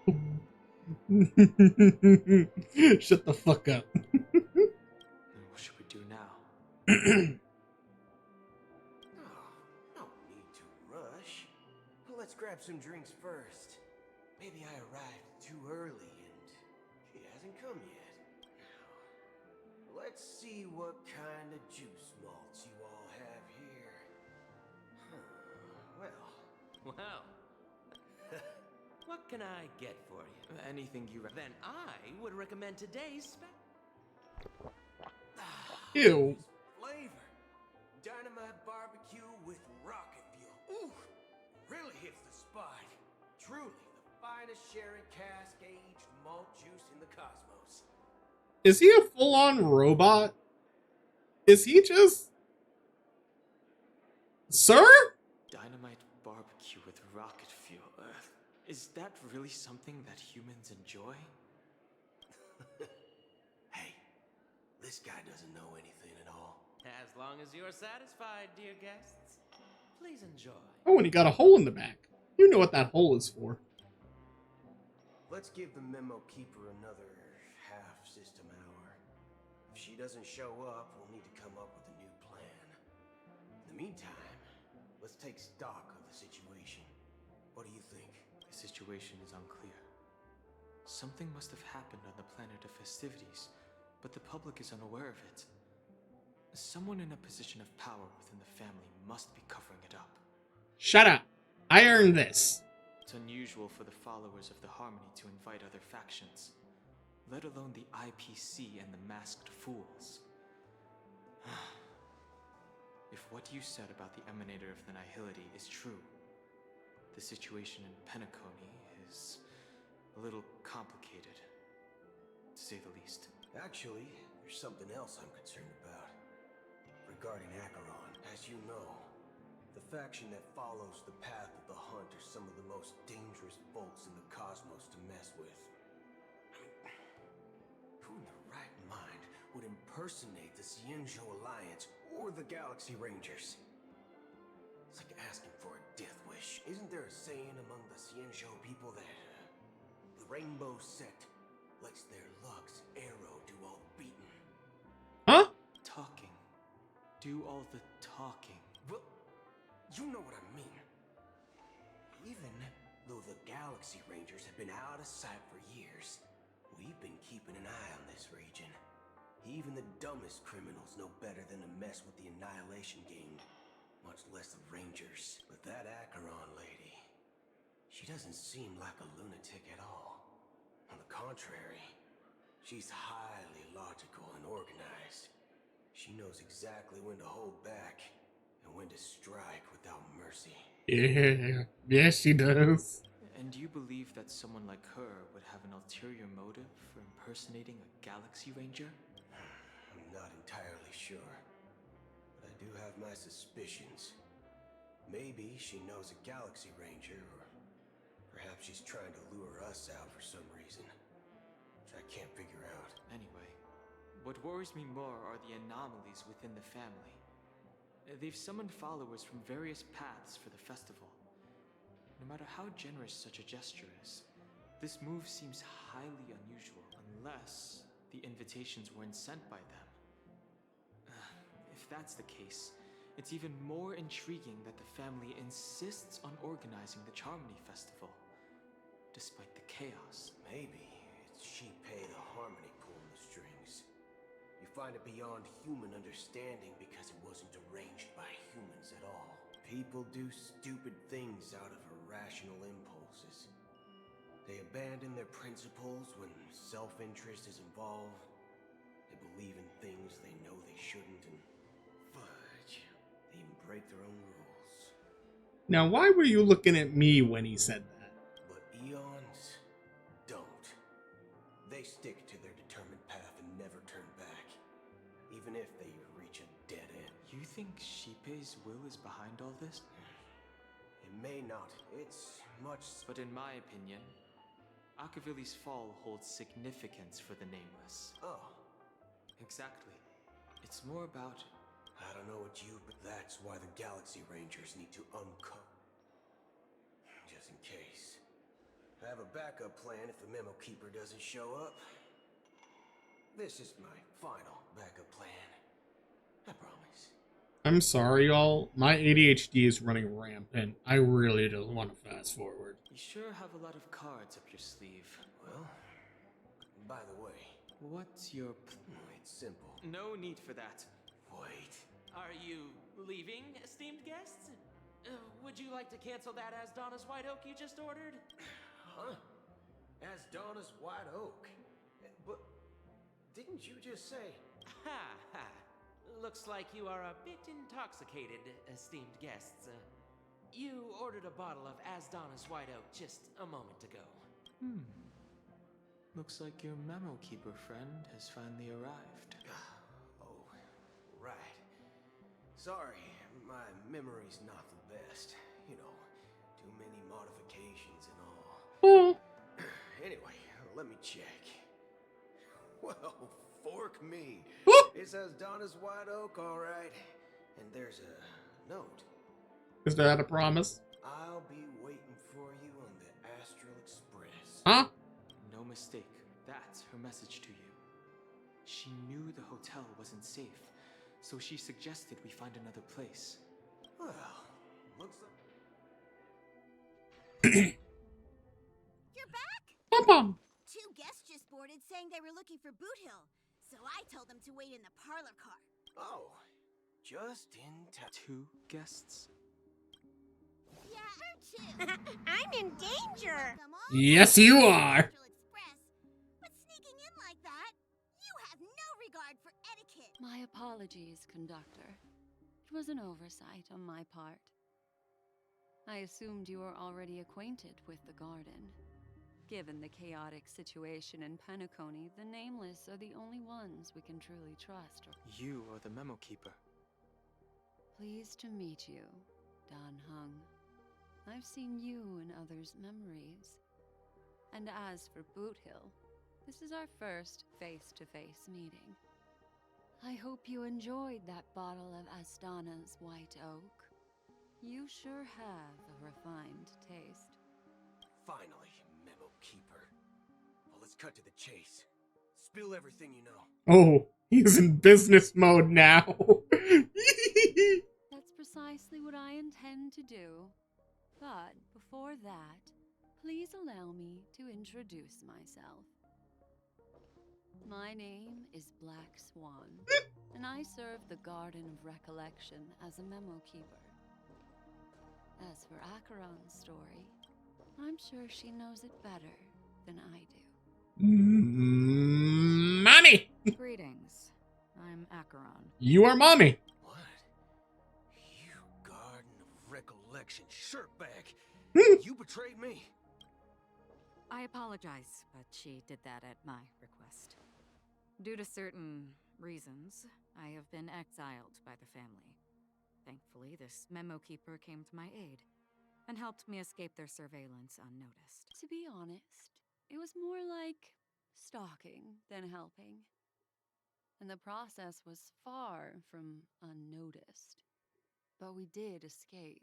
Shut the fuck up. What should we do now? No need to rush. Let's grab some drinks first. Maybe I arrived too early and she hasn't come yet. Now, let's see what kind of juice malts you all have here. Well, what can I get for you? Anything you Then I would recommend today's Ew. Flavor. Dynamite barbecue with rocket fuel. Ooh, really hits the spot. Truly the finest sherry cask-aged malt juice in the cosmos. Is he a full-on robot? Is he just... Sir? Dynamite barbecue with rocket fuel. Is that really something that humans enjoy? Hey, this guy doesn't know anything at all. As long as you're satisfied, dear guests, please enjoy. Oh, and he got a hole in the back. You know what that hole is for. Let's give the memo keeper another half-system hour. If she doesn't show up, we'll need to come up with a new plan. In the meantime, let's take stock of the situation. What do you think? The situation is unclear. Something must have happened on the planet of festivities, but the public is unaware of it. Someone in a position of power within the family must be covering it up. Shut up. I earned this. It's unusual for the followers of the Harmony to invite other factions, let alone the IPC and the Masked Fools. If what you said about the Emanator of the Nihility is true, the situation in Penacony is a little complicated, to say the least. Actually, there's something else I'm concerned about. Regarding Acheron, as you know, the faction that follows the path of the Hunt are some of the most dangerous folks in the cosmos to mess with. I mean, who in their right mind would impersonate the Xianzhou Alliance or the Galaxy Rangers? It's like asking for a death wish. Isn't there a saying among the Xianzhou people that the Rainbow Sect lets their luck's arrow do all the beating? Huh? Talking. Do all the talking. Well, you know what I mean. Even though the Galaxy Rangers have been out of sight for years, we've been keeping an eye on this region. Even the dumbest criminals know better than to mess with the Annihilation Gang, much less the Rangers. But that Acheron lady, she doesn't seem like a lunatic at all. On the contrary, she's highly logical and organized. She knows exactly when to hold back and when to strike without mercy. Yeah. Yes, she does. And you believe that someone like her would have an ulterior motive for impersonating a Galaxy Ranger? I'm not entirely sure, but I do have my suspicions. Maybe she knows a Galaxy Ranger, or perhaps she's trying to lure us out for some reason, which I can't figure out. Anyway, what worries me more are the anomalies within the family. They've summoned followers from various paths for the festival. No matter how generous such a gesture is, this move seems highly unusual, unless the invitations weren't sent by them. If that's the case, it's even more intriguing that the family insists on organizing the Charmony Festival, despite the chaos. Maybe it's Shipei the Harmony pulling the strings. You find it beyond human understanding because it wasn't arranged by humans at all. People do stupid things out of irrational impulses. They abandon their principles when self-interest is involved. They believe in things they know they shouldn't, and fudge, they even break their own rules. Now, why were you looking at me when he said that? But eons don't. They stick to their determined path and never turn back, even if they reach a dead end. You think Shipei's will is behind all this? It may not. It's much... But in my opinion, Akavili's fall holds significance for the Nameless. Oh. Exactly. It's more about... I don't know what you, but that's why the Galaxy Rangers need to uncover. Just in case. I have a backup plan if the Memo Keeper doesn't show up. This is my final backup plan. I promise. I'm sorry, y'all. My ADHD is running rampant. I really don't want to fast forward. You sure have a lot of cards up your sleeve. Well, by the way... What's your... It's simple. No need for that. Wait. Are you leaving, esteemed guests? Would you like to cancel that As Donna's White Oak you just ordered? Huh? As Donna's White Oak? But didn't you just say... Ha ha! Looks like you are a bit intoxicated, esteemed guests. You ordered a bottle of Asdana's White Oak just a moment ago. Looks like your memo keeper friend has finally arrived. Oh, right. Sorry, my memory's not the best. You know, too many modifications and all. Anyway, let me check. Well, fork me. It says Donna's White Oak, all right. And there's a note. Is that a promise? I'll be waiting for you on the Astral Express. Huh? No mistake. That's her message to you. She knew the hotel wasn't safe, so she suggested we find another place. Well, looks like... You're back? Pom-pom. 2 guests just boarded saying they were looking for Boothill, so I told them to wait in the parlor car. Oh, just in time. 2 guests? Yeah, her too. I'm in danger. Yes, you are. But sneaking in like that, you have no regard for etiquette. My apologies, conductor. It was an oversight on my part. I assumed you were already acquainted with the garden. Given the chaotic situation in Penacony, the Nameless are the only ones we can truly trust. You are the memo keeper. Pleased to meet you, Dan Hung. I've seen you in others' memories. And as for Boothill, this is our first face-to-face meeting. I hope you enjoyed that bottle of Astana's White Oak. You sure have a refined taste. Finally, Memo Keeper. Well, let's cut to the chase. Spill everything you know. Oh, he's in business mode now. That's precisely what I intend to do. But before that, please allow me to introduce myself. My name is Black Swan, and I serve the Garden of Recollection as a memo keeper. As for Acheron's story, I'm sure she knows it better than I do. Mommy! Greetings. I'm Acheron. You are mommy. What? You Garden of Recollection shirtbag. You betrayed me. I apologize, but she did that at my request. Due to certain reasons, I have been exiled by the family. Thankfully, this memo keeper came to my aid and helped me escape their surveillance unnoticed. To be honest, it was more like stalking than helping. And the process was far from unnoticed. But we did escape.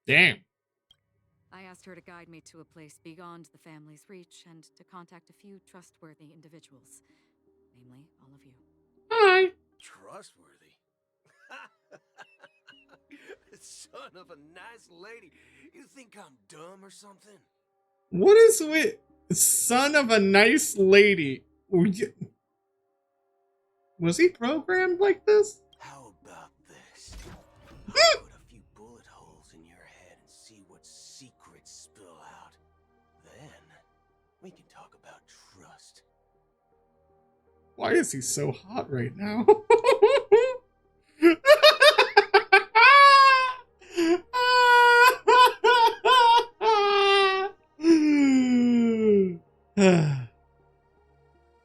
Damn. I asked her to guide me to a place beyond the family's reach and to contact a few trustworthy individuals. Namely, all of you. Hi. Trustworthy? Son of a nice lady. You think I'm dumb or something? What is with son of a nice lady? Was he programmed like this? How about this? I'll put a few bullet holes in your head and see what secrets spill out. Then, we can talk about trust. Why is he so hot right now?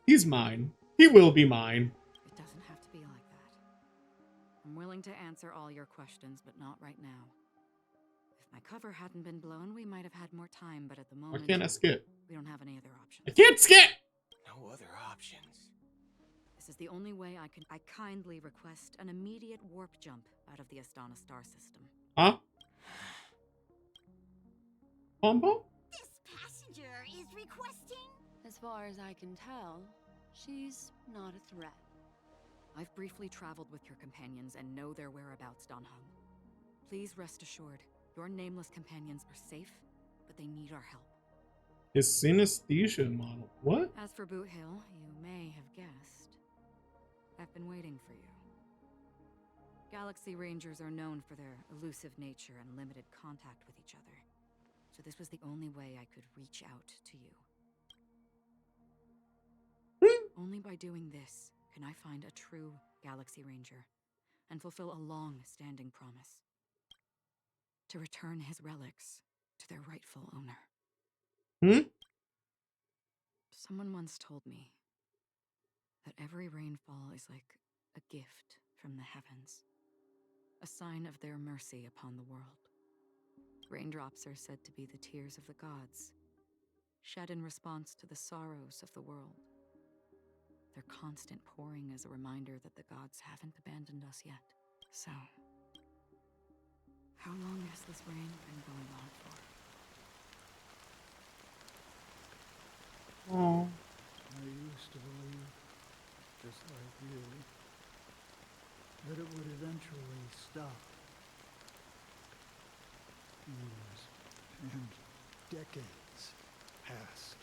He's mine. He will be mine. It doesn't have to be like that. I'm willing to answer all your questions, but not right now. If my cover hadn't been blown, we might have had more time, but at the moment... Why can't I skip? We don't have any other options. I can't skip! No other options. This is the only way I can... I kindly request an immediate warp jump out of the Astana star system. Huh? Combo? This passenger is requesting... As far as I can tell, she's not a threat. I've briefly traveled with your companions and know their whereabouts, Dan Hung. Please rest assured, your nameless companions are safe, but they need our help. His synesthesia model. What? As for Boothill, you may have guessed. I've been waiting for you. Galaxy Rangers are known for their elusive nature and limited contact with each other. So this was the only way I could reach out to you. Only by doing this can I find a true Galaxy Ranger and fulfill a long-standing promise. To return his relics to their rightful owner. Hmm? Someone once told me that every rainfall is like a gift from the heavens, a sign of their mercy upon the world. Raindrops are said to be the tears of the gods, shed in response to the sorrows of the world. Their constant pouring is a reminder that the gods haven't abandoned us yet. So, how long has this rain been going on for? Oh. I used to believe, just like you, that it would eventually stop. Years and decades passed.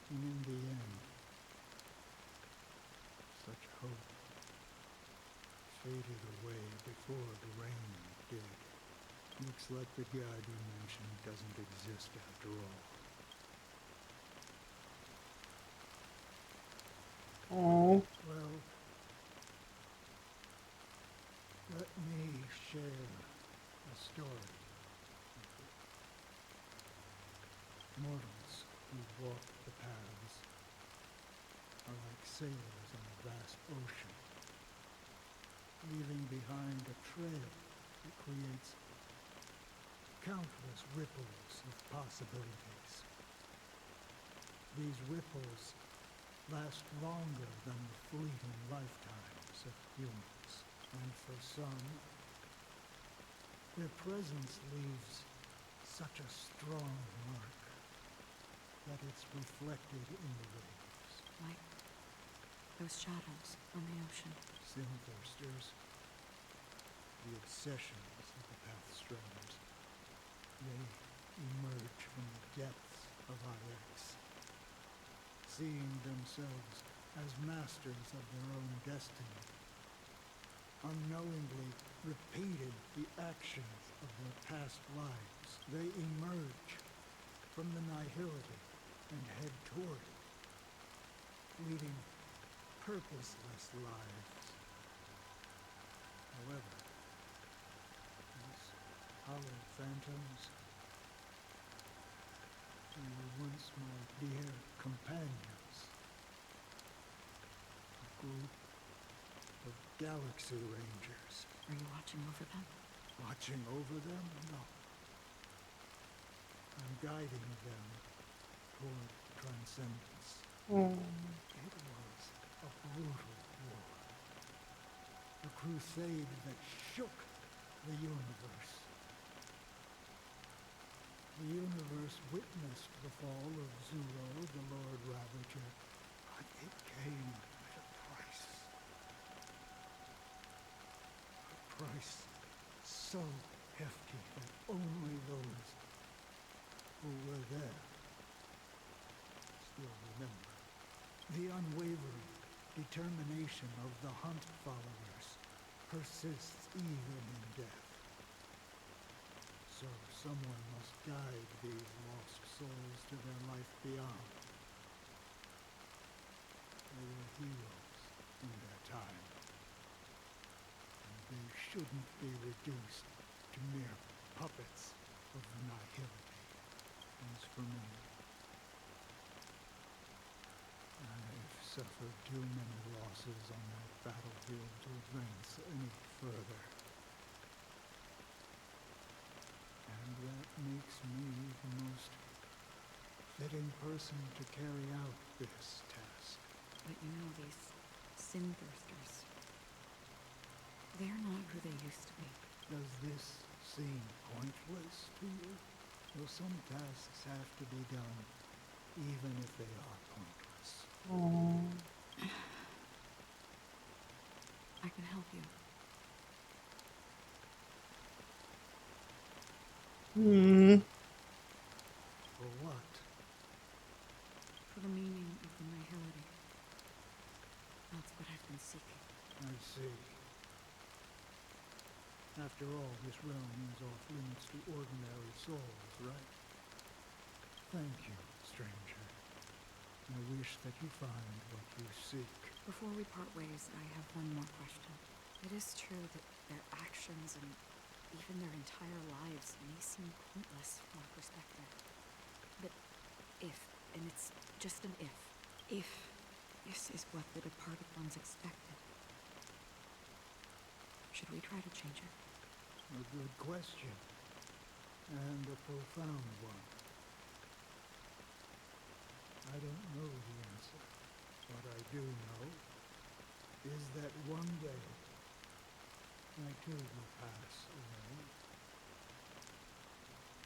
And in the end, such hope faded away before the rain did. Looks like the god you mentioned doesn't exist after all. Oh. Well, let me share a story with you. Mortals who walk the paths are like sailors on a vast ocean, leaving behind a trail that creates countless ripples of possibilities. These ripples last longer than the fleeting lifetimes of humans, and for some, their presence leaves such a strong mark that it's reflected in the waves. Like those shadows on the ocean. Sin-thirsters, the obsessions of the Pathstranders, they emerge from the depths of IX, seeing themselves as masters of their own destiny, unknowingly repeated the actions of their past lives. They emerge from the nihility and head toward it, leading purposeless lives. However, these hollow phantoms, they were once my dear companions. A group of Galaxy Rangers. Are you watching over them? Watching over them? No. I'm guiding them toward transcendence. Oh. It was a brutal war. A crusade that shook the universe. The universe witnessed the fall of Zuro, the Lord Ravager, but it came at a price. A price so hefty that only those who were there still remember. The unwavering determination of the Hunt followers persists even in death. So someone must guide these lost souls to their life beyond. They were heroes in their time, and they shouldn't be reduced to mere puppets of the nihility. As for me, I've suffered too many losses on that battlefield to advance any further. And that makes me the most fitting person to carry out this task. But you know, these sin-thirsters, they're not who they used to be. Does this seem pointless to you? Well, some tasks have to be done, even if they are pointless. Oh. I can help you. For what? For the meaning of the nihility. That's what I've been seeking. I see. After all, this realm is off limits to ordinary souls, right? Thank you, stranger. I wish that you find what you seek. Before we part ways, I have one more question. It is true that their actions and even their entire lives may seem pointless from our perspective. But if, and it's just an if this is what the departed ones expected, should we try to change it? A good question, and a profound one. I don't know the answer. What I do know is that one day I too will pass away.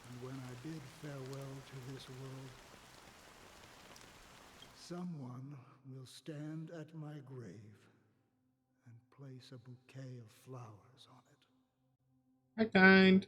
And when I bid farewell to this world, someone will stand at my grave and place a bouquet of flowers on it. Hi, kind.